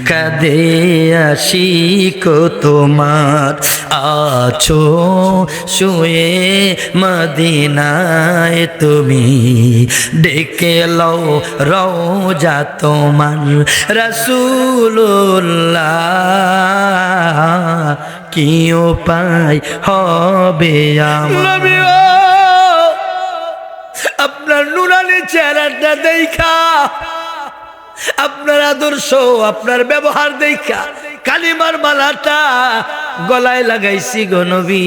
কাঁদে আশিক তোমার আছো শুয়ে মদিনায় তুমি ডেকে লও রওজা তোমার রাসূলুল্লাহ কি উপায় হবে আমার আপনার নুরানি চেহারাটা দেখা আপনার আদর্শ আপনার ব্যবহার দেখা কালিমার মালাটা গলায় লাগাইছি গো নবী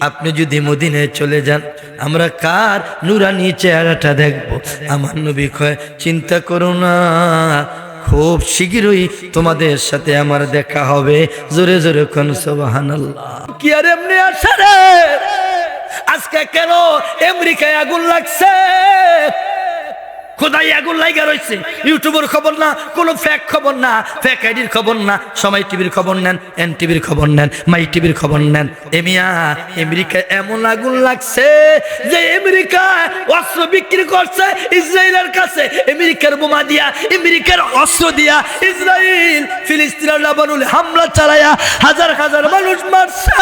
আপনি যদি মদিনায় চলে যান আমরা কার নুরানি চেহারাটা দেখব আমার নবী কয় চিন্তা করো না খুব শীঘ্রই তোমাদের সাথে আমার দেখা হবে জোরে জোরে কোন সুবহানাল্লাহ কি আর এমনি আসে রে আজকে কেন আমেরিকায় আগুন লাগছে খোদাই আগুন লাগা রয়েছে ইউটিউবের খবর না কোনো ফেক খবর না ফেক আইডির খবর না সময় টিভির খবর নেন এন টিভির খবর নেন মাই টিভির খবর নেন এমিয়া আমেরিকায় এমন আগুন লাগছে যে আমেরিকা অস্ত্র বিক্রি করছে ইসরায়েলের কাছে আমেরিকার বোমা দিয়া আমেরিকার অস্ত্র দিয়া ইসরায়েল ফিলিস্তিনের লেবাননে হামলা চালায়া হাজার হাজার মানুষ মারছে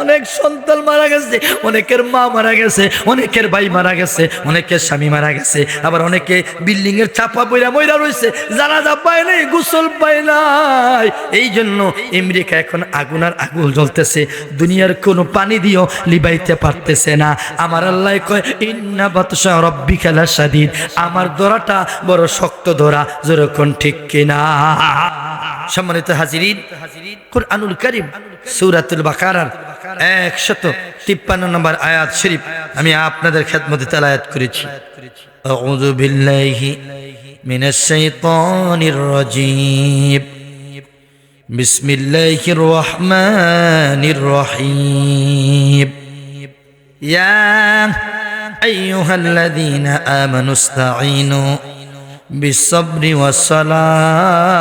অনেক সন্তান মারা গেছে অনেকের মা মারা গেছে অনেকের ভাই মারা গেছে অনেকের স্বামী মারা গেছে আবার অনেকে বিল্ডিং এর চাপা পইরা মইরা রয়েছে জানাজা পায় নাই গোসল পায় নাই এই জন্য আমেরিকা এখন আগুন আর আগুন জ্বলতেছে দুনিয়ার কোনো পানি দিও লিবাইতে পারতেছে না আমার আল্লাহ কয় ইন্না বাতশা রাব্বিকা লাশাদীদ আমার দরাটা বড় শক্ত দরা যেরকম ঠিক কিনা সম্মানিত হাজিরিন কুরআনুল কারীম সূরাতুল বাকারার 153 নম্বর আয়াত শরীফ আমি আপনাদের খেদমতে তেলাওয়াত করেছি আউযু বিল্লাহি মিনাশ শাইতানির রাজীম বিসমিল্লাহির রহমানির রহিম ইয়া আইয়ুহাল্লাযীনা আমানু ইসতাঈনু বিস-সাবরি ওয়াস-সালাহ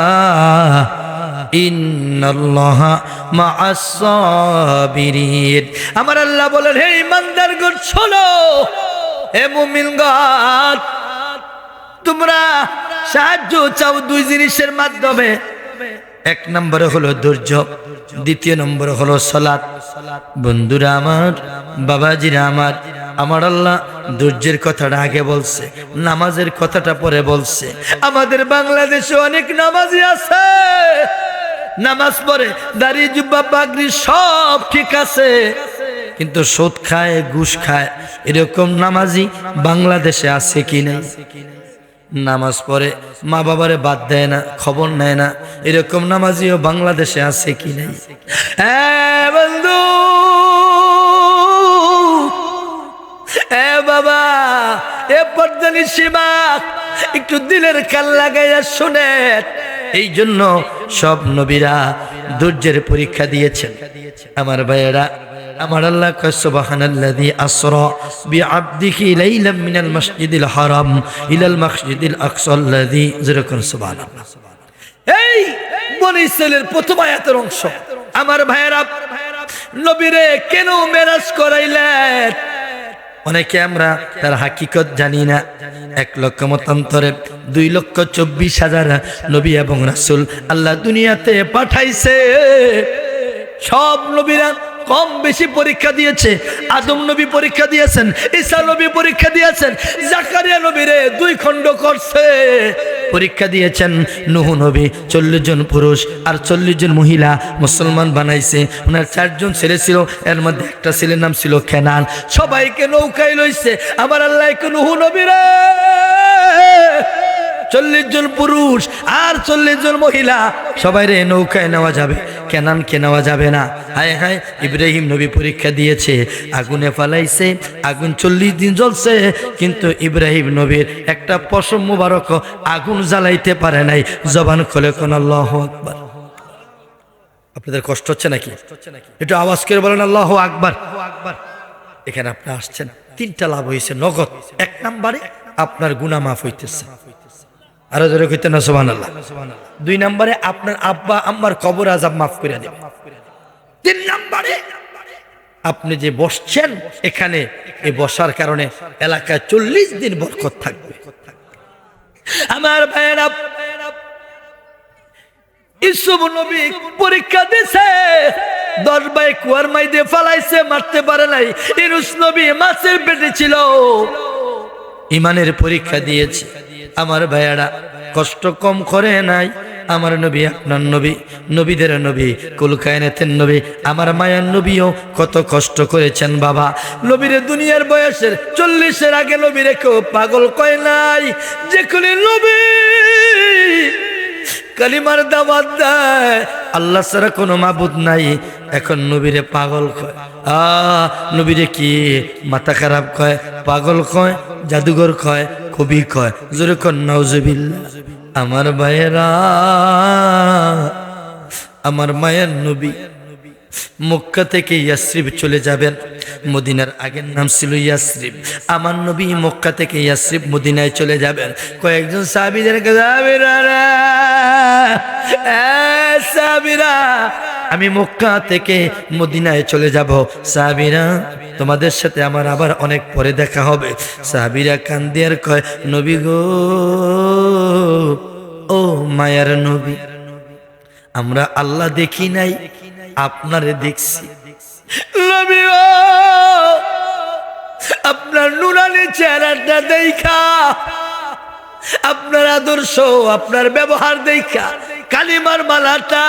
ইন্নাল্লাহা মা'আস-সাবিরিন আমার আল্লাহ বলেন হে ইমানদারগণ শোনো হে মুমিনগণ তোমরা সাহায্য চাও দুই জিনিসের মাধ্যমে এক নম্বরে হলো ধৈর্য দ্বিতীয় নম্বরে হলো সালাত বন্ধুরা আমার বাবাজিরা আমার আল্লাহ ধৈর্যের কথাটা আগে বলছে নামাজের কথাটা পরে বলছে আমাদের বাংলাদেশে অনেক নামাজি আছে নামাজ পড়ে দাড়ি জুব্বা পাগড়ি সব ঠিক আছে কিন্তু সুদ খায় ঘুষ খায় এরকম নামাজি বাংলাদেশে আছে কি নাই নামাজ পড়ে মা বাবারে বাদ দেয় না খবর নেয় না এরকম নামাজিও বাংলাদেশে আছে কি নাই বন্ধু বাবা এ পর্দানি সীমা একটু দিলের কান লাগাইয়া শুনেন এই জন্য সব নবীরা ধৈর্যের পরীক্ষা দিয়েছেন আমার ভাইয়েরা আমার আল্লাহ কয় সুবহানাল্লাযী আসরা বিআবদিহি লাইলাম মিনাল মাসজিদিল হারাম ইলাল মাসজিদিল আকসাল্লাযী যুরকুন সুবহানাল্লাহ এই বনি ইসরাঈলের প্রথম আয়াতের অংশ আমার ভাইয়েরা নবীরে কেন মেরাজ করাইলেন অনেকে আমরা তার হাকিকত জানি না 1,00,000 মতান্তরে 2,24,000 নবী এবং রাসূল আল্লাহ দুনিয়াতে পাঠাইছে সব নবীরা কম বেশি পরীক্ষা দিয়েছে আদম নবী পরীক্ষা দিয়েছেন ঈসা নবী পরীক্ষা দিয়েছেন জাকারিয়া নবীরে 2 খণ্ড করছে পরীক্ষা দিয়েছেন নূহ নবী 40 জন পুরুষ আর 40 জন মহিলা মুসলমান বানাইছে ওনার 4 জন ছেলে ছিল এর মধ্যে একটা ছেলের নাম ছিল কেনান সবাইকে নৌকায় লইছে আমার আল্লাহ নূহ নবীরে 40 জন পুরুষ আর 40 জন মহিলা সবাইরে নৌকায় নেওয়া যাবে কেনানকে নেওয়া যাবে না হায় হায় ইব্রাহিম নবী পরীক্ষা দিয়েছে আগুনে ফালাইছে আগুন 40 দিন জ্বলছে কিন্তু ইব্রাহিম নবীর একটা পশম মুবারক আগুন জ্বালাইতে পারে নাই জবান খুলে কোন আল্লাহু আকবার আপনাদের কষ্ট হচ্ছে নাকি একটু আওয়াজ করে বলেন আল্লাহু আকবার এখানে আপনি আসছেন 3টা লাভ হয়েছে নগদ 1 নম্বরে আপনার গুনাহ মাফ হইতেছে আরো জোরে কইতে না সুবহানাল্লাহ 2 নম্বরে আপনার আব্বা আম্মার কবর আযাব মাফ করে দেবে 3 নম্বরে আপনি যে বসছেন এখানে এই বসার কারণে এলাকায় 40 দিন বরকত থাকবে আমার ভাইরা ইউসুফ নবী পরীক্ষা দিছে, 10 ভাই কুয়ার মাইদে ফালাইছে, মারতে পারে নাই। ইউনুস নবী মাছের পেটে ছিল, ইমানের পরীক্ষা দিয়েছে। আমার ভাইয়ারা কষ্ট কম করে নাই। আমার নবী আপনার নবী, নবীদের নবী, কুল কায়নাতের নবী, আমার মায়ের নবীও কত কষ্ট করেছেন বাবা। নবীরে দুনিয়ার বয়সের 40-এর আগে নবীরে কেউ পাগল কয় নাই। যে কোন নবী কালিমার দাওয়াত দেয়, আল্লাহ ছাড়া কোনো মাবুদ নাই, এখন নবীরে পাগল কয়। নবীরে কি মাথা খারাপ কয়, পাগল কয়, জাদুঘর কয়, কবি কয়, জোরে কর নাউজুবিল্লাহ। আমার ভাইয়েরা, আমার মায়ের নবী মক্কা থেকে ইয়াসরিব চলে যাবেন। মদিনার আগের নাম ছিল ইয়াসরিব। আমার নবী মক্কা থেকে ইয়াসরিব মদিনায় চলে যাবেন। কয়েকজন সাহাবীদেরকে, সাহাবীরা আমি মক্কা থেকে মদিনায় চলে যাব, সাহাবীরা তোমাদের সাথে আমার আবার অনেক পরে দেখা হবে। সাহাবীরা কান্দিয়ার কয়, নবী গো, ও মায়ার নবী, আমরা আল্লাহ দেখি নাই, আপনারে দেখছি। নবী গো, আপনার নুরানি চেহারাটা দেখা, আপনার আদর্শ, আপনার ব্যবহার দেখা কালিমার মালাটা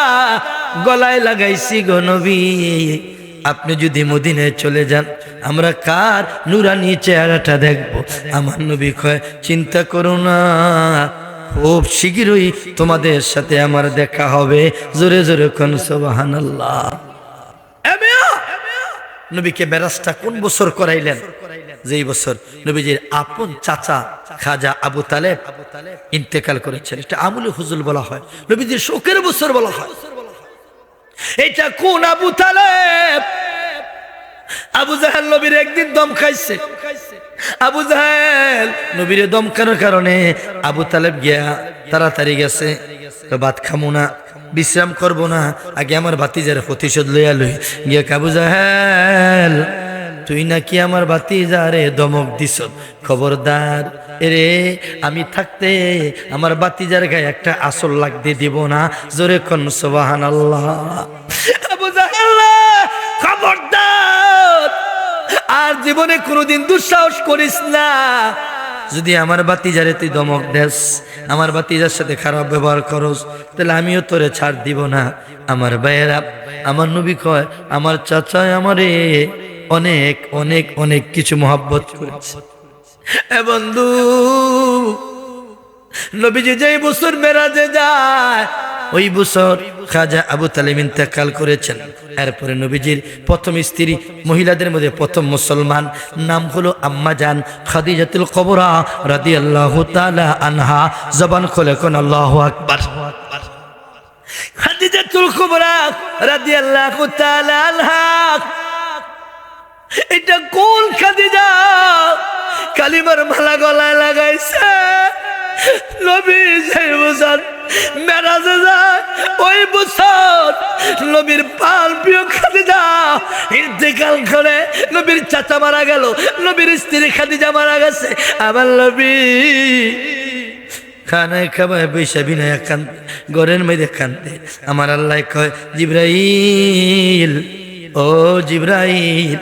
গলায় লাগাইছি গো নবী। আপনি যদি মদিনায় চলে যান, আমরা কার নুরানি চেহারাটা দেখবো? আমার নবী কয়, চিন্তা করো না, খুব শীঘ্রই তোমাদের সাথে আমার দেখা হবে। জোরে জোরে কোন সুবহানাল্লাহ। নবীকে মেরাজটা কোন বছর করাইলেন? যেই বছর নবীজির আপন চাচা খাজা আবু তালেব ইন্তেকাল করেছেন। এটা আমুল হুজুল বলা হয়, নবীজির শোকের বছর বলা হয়। এটা কোন আবু তালেব? আবু জাহেল নবীর একদিন দম খাইছে। আবু জাহেল নবীর দমকানোর কারণে আবু তালেব গিয়া তাড়াতাড়ি গেছে, ভাত খামো না, বিশ্রাম করবো না, আগে আমার ভাতিজার প্রতিশোধ লইয়া লই। গিয়া আবু জাহেল, তুই নাকি আমার ভাতিজারে ধমক দিস, খবরদার এরে, আমি থাকতে আমার ভাতিজার গায়ে একটা আসল লাগতে দিব না। জোরে কোন সুবহানাল্লাহ। আবু জাহেল, খবরদার, আর জীবনে কোনোদিন দুঃসাহস করিস না। যদি আমার ভাতিজারে তুই ধমক দেস, আমার ভাতিজার সাথে খারাপ ব্যবহার করস, তাহলে আমিও তোরে ছাড় দিব না। আমার ভাইয়েরা, আমার নবী কয়, আমার চাচা আমারে অনেক অনেক অনেক কিছু মহব্বত করেছে। এ বন্ধু, নবীজি যেই বছর মেরাজে যায়, ওই বছর খাজা আবু তালেব ইন্তেকাল করেছেন। এরপরে নবীজির প্রথম স্ত্রী, মহিলাদের মধ্যে প্রথম মুসলমান, নাম হলো আম্মা জান খাদিজাতুল কুবরা রাদিয়াল্লাহু তাআলা আনহা। জবান খুলে কোন আল্লাহু আকবার। খাদিজাতুল কুবরা রাদিয়াল্লাহু তাআলা আনহা, এটা কোন খাদিজা? কালিমার মালা গলায় লাগাইছে। নবী সেই বছর মেরাজে যায়, ওই বছর নবীর পাল প্রিয় খাদিজা ইন্তেকাল করে। নবীর চাচা মারা গেল, নবীর স্ত্রী খাদিজা মারা গেছে। আমার নবী খানায় খাবায় বৈশা বিনয়া কান্দে, ঘরের মধ্যে কান্দে। আমার আল্লাহ কয়, জিবরাইল, ও জিবরাইল,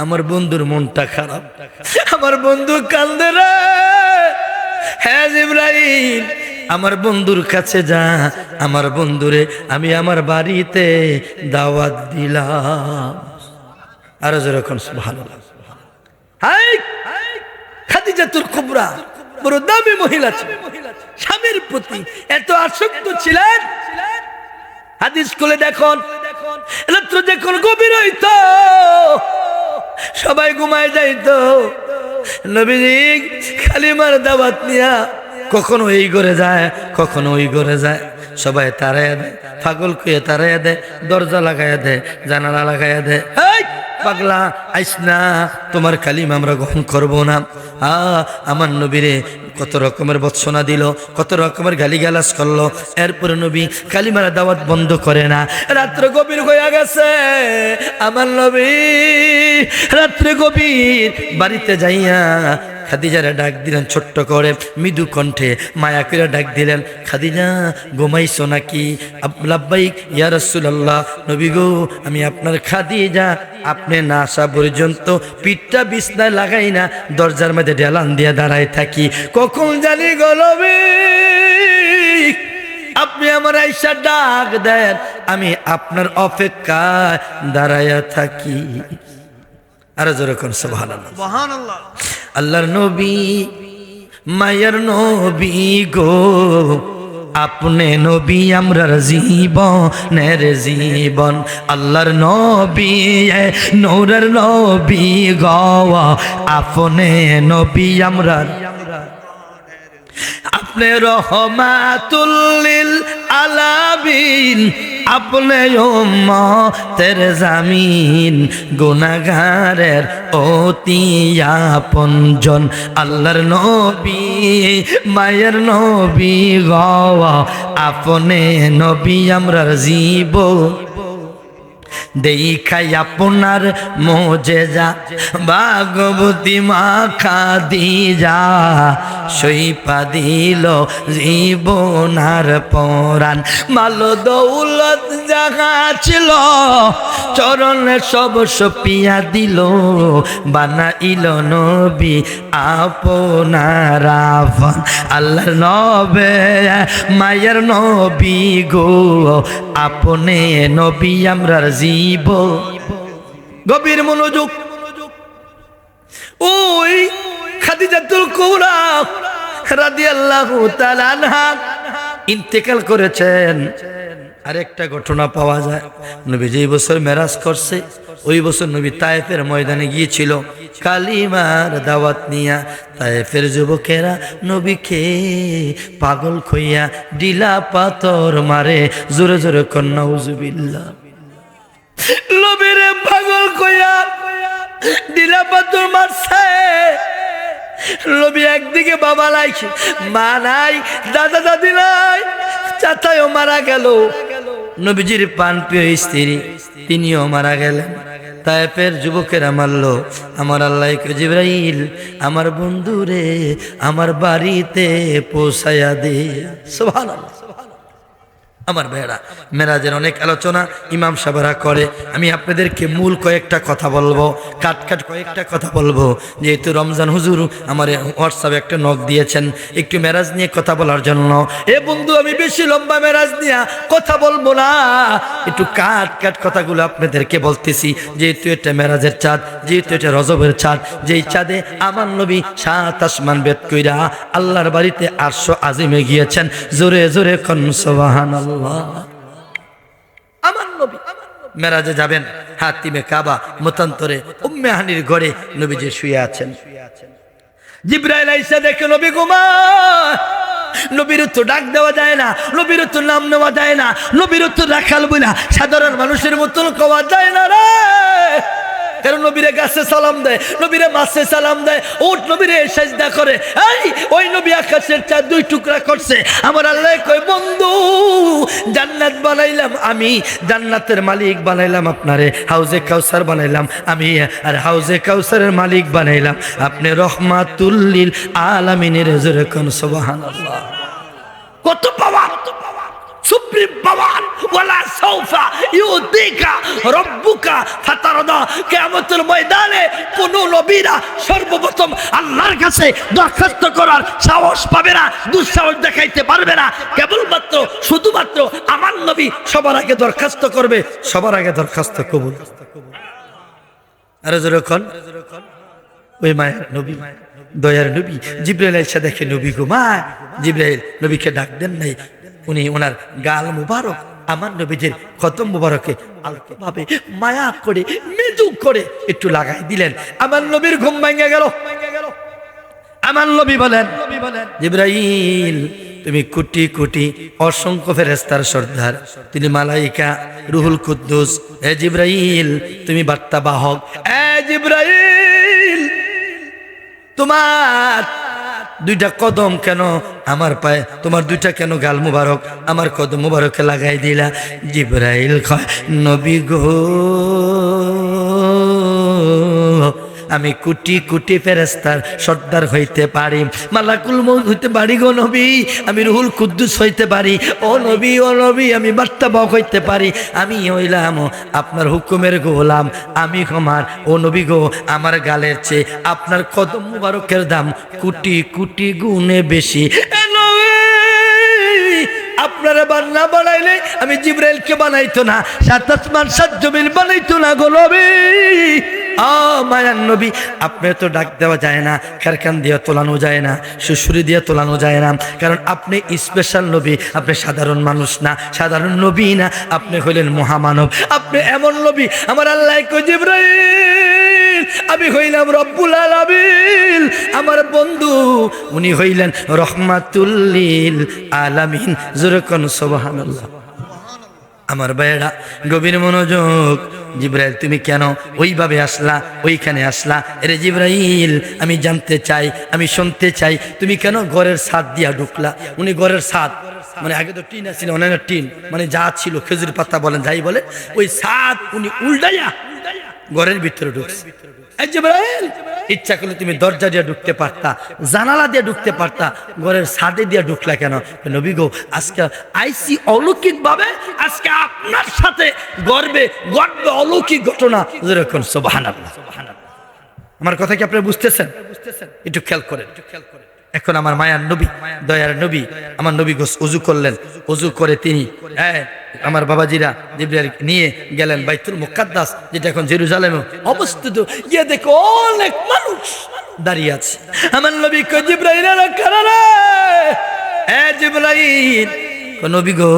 আমার বন্ধুর মনটা খারাপ, আমার বন্ধু কান্দে রে। হ্যাঁ জিবরাইল, আমার বন্ধুর কাছে যা, আমার বন্ধুরে আমি আমার বাড়িতে দাওয়াত দিলাম। আরো যেরকম সুবহানাল্লাহ। হাই, খাদিজাতুল কুবরা বড় দামি মহিলা ছিলেন, স্বামীর প্রতি এত আসক্ত ছিলেন। হাদিস খুলে দেখুন, রাত্র যখন গভীর হইত, সবাই ঘুমায় যাইতো, নবীজি কালিমার দাওয়াত নিয়া কখনো এই ঘরে যায়, কখনো ওই ঘরে যায়। সবাই তারাইয়া দেয়, পাগল কুয়ে তারাইয়া দেয়, দরজা লাগাইয়া দেয়, জানালা লাগাইয়া দেয়। পাগলা আইস না, তোমার কালিমা আমরা গ্রহণ করবো না। আমার নবীরে কত রকমের বৎসনা দিল, কত রকমের গালিগালাজ করলো। এরপরে নবী কালিমার দাওয়াত বন্ধ করে না। রাত্রে গভীর হয়ে গেছে, আমার নবী রাত্রে গভীর বাড়িতে যাইয়া খাদিজারে ডাক দিলেন ছোট্ট করে, মৃদু কণ্ঠে মায়া করে ডাক দিলেন, খাদিজা ঘুমাইছো নাকি? লাব্বাইক ইয়া রাসূলুল্লাহ, নবী গো আমি আপনার খাদিজা, আপনি না আসা পর্যন্ত পিঠটা বিছনায় লাগাই না, দরজার মধ্যে ঢেলান দিয়ে দাঁড়ায় থাকি, কখন জানি গো নবী আপনি আমার আয়েশা ডাক দেন, আমি আপনার অপেক্ষায় দাঁড়ায়া থাকি। আর জোরে কোন সুবহানাল্লাহ, সুবহানাল্লাহ। আল্লাহর নবী মায়ের নবী গো, আপনি নবী আমরার জীবনের জীবন, আল্লাহর নবী নূরের নবী গো, আপনি নবী আমরার, আপনি রহমাতুল লিল আলামিন, আপনি উম্মতের জামিন, গুনাহগারের অতি আপনজন, আল্লাহর নবী মায়ের নবী গো, আপনি নবী আমরার জীবন, দেখাই আপনার মোজেজা ভাগবতী মা খাদিজা, সইপা দিল জীবনার পরাণ, মাল দৌলত জাগা ছিল চরণে সব সপিয়া দিল, বানাইল নবী আপনার আফন, আল্লাহর নবী মায়ের নবী গো, আপনি নবী আমরার জীব। গভীর মনোযোগ। ওই খাদিজাতুল কুবরা রাদিয়াল্লাহু তাআলা আনহা ইন্তেকাল করেছেন। আরেকটা ঘটনা পাওয়া যায়, নবী যেই বছর মেরাজ করছে ওই বছর নবী তায়েফের ময়দানে গিয়েছিল কালিমার দাওয়াত নিয়া। তায়েফের যুবকেরা নবীকে পাগল খইয়া ডিলা পাথর মারে, জোরে জোরে কন্যা নাউজুবিল্লাহ। নবীরে পাগল কইয়া ডিলা পাথর মারছে। নবী একদিকে বাবা নাই, মা নাই, দাদা দাদি নাই, চাচাও মারা গেল, নবীজির প্রাণপ্রিয় স্ত্রী তিনিও মারা গেলেন। তায়েফের যুবকেরা মারল। আমার আল্লাহ জিবরাইল আমার বন্ধুরে আমার বাড়িতে পৌঁছায়া দে। সুবহানাল্লাহ। আমার ভাইরা, মেরাজের অনেক আলোচনা ইমাম সাহেবরা করে, আমি আপনাদেরকে মূল কয়েকটা কথা বলবো, কাট কয়েকটা কথা বলবো। যেহেতু রমজান হুজুর আমার হোয়াটসঅ্যাপে একটা নক দিয়েছেন একটু মেরাজ নিয়ে কথা বলার জন্য। এ বন্ধু, আমি বেশি লম্বা মেরাজ নিয়ে কথা বলবো না, একটু কাট কথাগুলো আপনাদেরকে বলতেছি। যেহেতু এটা মেরাজের চাঁদ, যেহেতু এটা রজবের চাঁদ, যেই চাঁদে আমার নবী 7 আসমান বেদ কইরা আল্লাহর বাড়িতে আরশ আজিমে গিয়েছেন। জোরে জোরে কোন সুবহানাল্লাহ। আমার নবী মেরাজে যাবেন, হাতিমে কাবা মতান্তরে উম্মে হানির ঘরে নবীজি শুয়ে আছেন। জিবরাইল আইসা দেখে নবী ঘুমায়। নবীর তো ডাক দেওয়া যায় না, নবীর তো নাম নেওয়া যায় না, নবীর তো রাখাল বইলা সাধারণ মানুষের মতন কওয়া যায় না রে। কারণ নবীরে গাছে সালাম দেয়, নবীরে মাছে সালাম দেয়, উট নবীরে সেজদা করে। এই ওই নবী আকাশের চাঁদ 2 টুকরা করছে। আমার আল্লাহ কয়, বন্ধু জান্নাত বানাইলাম আমি, জান্নাতের মালিক বানাইলাম আপনারে, হাউজে কাউসার বানাইলাম আমি, আর হাউজে কাউসারের মালিক বানাইলাম আপনি, রহমাতুল লিল আলামিনের। জোরে কোন সুবহানাল্লাহ। কত পাওয়ার, সুপ্রিম পাওয়ার। ওয়ালা সাউফা ইউতিকা রব্বুকা ফাতারদা। কিয়ামতের ময়দানে কোন নবীরা সর্বপ্রথম আল্লাহর কাছে দরখাস্ত করার সাহস পাবে না, দুঃসাহস দেখাইতে পারবে না। কেবলমাত্র শুধুমাত্র আমার নবী সবার আগে দরখাস্ত করবে, সবার আগে দরখাস্ত কবুল। আরে যখন ওই মায়ের নবী, দয়ার নবী জিবরাইল এসে দেখে নবী ঘুমায়। জিবরাইল নবীকে ডাক দেন নাই, উনি ওনার গাল মুবারক আমার নবীজির খতম মুবারকে আলতো ভাবে মায়া করে মৃদু করে একটু লাগাই দিলেন। আমার নবীর ঘুম ভেঙে গেল। আমার নবী বলেন, জিবরাইল তুমি কোটি কোটি অসংখ্য ফেরেশতার সর্দার, তিনি মালাইকা রুহুল কুদ্দুস। এ জিবরাইল তুমি বার্তা বাহক। এ জিবরাইল তোমার 2টা কদম কেন আমার পায়ে, তোমার 2টা কেন গাল মুবারক আমার কদম মুবারকে লাগাই দিলা? জিবরাইল কয়, নবী গো আমি কোটি কোটি ফেরেশতার সর্দার হইতে পারি, মালাকুল মউত হইতে পারি গো নবী, আমি রুহুল কুদ্দুস হইতে পারি, ও নবী আমি বার্তাবাহক হইতে পারি, আমি হইলাম আপনার হুকুমের গোলাম, আমি আমার ও নবী গো, আমার গালের চেয়ে আপনার কদম মুবারকের দাম কোটি কোটি গুণে বেশি। আপনারা বান্না বানাইলে আমি জিবরাইলকে বানাইতো না, সাত আসমান সাত জমিন বানাইতো না গো নবী। মায়ার নবী, আপনার তো ডাক দেওয়া যায় না, খারকান দিয়ে তোলানো যায় না, সুশুরি দিয়ে তোলানো যায় না, কারণ আপনি স্পেশাল নবী, আপনি সাধারণ মানুষ না, সাধারণ নবী না, আপনি হইলেন মহামানব, আপনি এমন নবী। আমার আল্লাহ কই জিবরাইল আমি হইলাম রব্বুল আলামিন, আমার বন্ধু উনি হইলেন রহমাতুল লিল আলামিন। জোরে কোন সুবহানাল্লাহ। আমার ভাইয়েরা গভীর মনোযোগ, জিবরাইল তুমি কেন ওইভাবে আসলা, ওইখানে আসলা? এরে জিবরাইল আমি জানতে চাই, আমি শুনতে চাই, তুমি কেন ঘরের ছাদ দিয়া ঢুকলা? উনি ঘরের ছাদ মানে আগে তো টিন আছিল, অনেক টিন মানে যা ছিল খেজুর পাতা বলেন যাই বলে, ওই ছাদ উনি উল্টাইয়া ঘরের ভিতরে ঢুকছে। জিবরাইল ইচ্ছা করলে তুমি দরজা দিয়ে ঢুকতে পারতা, জানালা দিয়ে ঢুকতে পারতা, ঘরের ছাদে দিয়ে ঢুকলা কেন? নবী গো আজকে আইসি অলৌকিক ভাবে, আজকে আপনার সাথে গর্বে ঘটবে অলৌকিক ঘটনা। যেরকম সুবহানাল্লাহ। আমার কথা কি আপনারা বুঝতেছেন? একটু খেয়াল করেন। এখন আমার মায়ার নবী, দয়ার নবী, আমার নবী গোস ওযু করলেন, ওযু করে তিনি আমার বাবাজিরা জিবরাইল নিয়ে গেলেন বাইতুল মুকাদ্দাস, যেটা এখন জেরুজালেমে অবস্থিত। গিয়ে দেখো অনেক মানুষ দাঁড়িয়ে আছে। আমার নবী কই জিবরাইল কারা? জিবরাইল নবী গো,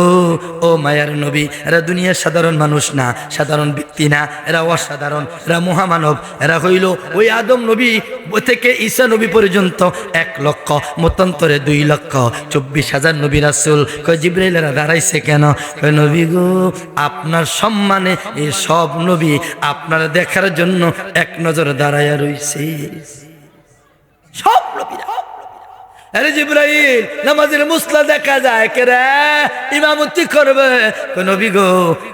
ও মায়ার নবী, এরা দুনিয়ার সাধারণ মানুষ না, সাধারণ ব্যক্তি না, এরা অসাধারণ, এরা মহামানব। এরা হইল ওই আদম নবী থেকে ঈসা নবী পর্যন্ত 1 লক্ষ, মতান্তরে 2,24,000 নবী রাসূল। কয় জিবরাইল এরা দাঁড়াইছে কেন? কয় নবী গো আপনার সম্মানে এই সব নবী আপনারা দেখার জন্য এক নজর দাঁড়াইয়া রইছে, সব নবীরা। আরে জিবরাইল নামাজের মুসলা দেখা যায় কে রে? ইমামতি করবে। নবী গো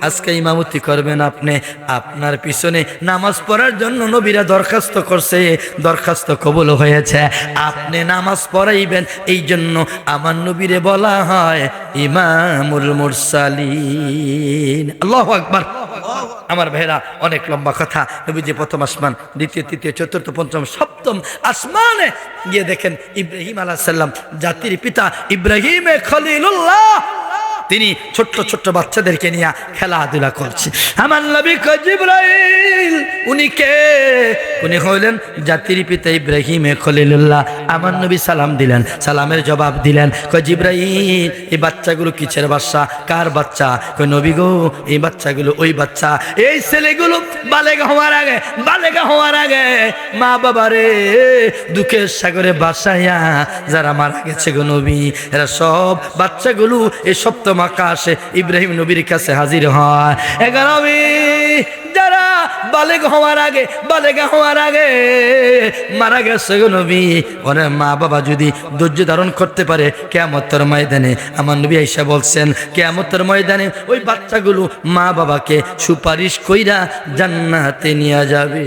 আজকে ইমামতি করবেন আপনি, আপনার পিছনে নামাজ পড়ার জন্য নবীরা দরখাস্ত করছে, দরখাস্ত কবুল হয়েছে, আপনি নামাজ পড়াইবেন। এই জন্য আমার নবীরে বলা হয় ইমামুল মুরসালিন। আল্লাহু আকবার। আমার ভাইরা অনেক লম্বা কথা। নবীজি প্রথম আসমান, দ্বিতীয়, তৃতীয়, চতুর্থ, পঞ্চম, সপ্তম আসমানে গিয়ে দেখেন ইব্রাহিম আলাইহিস সালাম, জাতির পিতা ইব্রাহিম খলিলুল্লাহ, তিনি ছোট্ট ছোট্ট বাচ্চাদেরকে নিয়ে খেলাধুলা করছে। আমার নবী কয় জিবরাইল উনি কে? উনি হইলেন জাতির পিতা ইব্রাহিম খলিলুল্লাহ। আমার নবী সালাম দিলেন, সালামের জবাব দিলেন। কয় জিবরাইল এই বাচ্চাগুলো কিসের বাচ্চা, কার বাচ্চা? কয় নবী গো এই বাচ্চাগুলো ওই বাচ্চা, এই ছেলেগুলো বালেগা হওয়ার আগে মা বাবারে দুঃখের সাগরে বাসায়া যারা মারা গেছে গো নবী, এরা সব বাচ্চাগুলো এই সপ্তম আকাশে ইব্রাহিম নবীর কাছে হাজির হয়। যারা বালেগা হওয়ার আগে মারা গেছে গো নবী, ওরে মা বাবা যদি ধৈর্য ধারণ করতে পারে কিয়ামতের ময়দানে, আমার নবী আয়েশা বলছেন কিয়ামতের ময়দানে ওই বাচ্চাগুলো মা বাবাকে সুপারিশ কইরা জান্নাতে নিয়ে যাবে।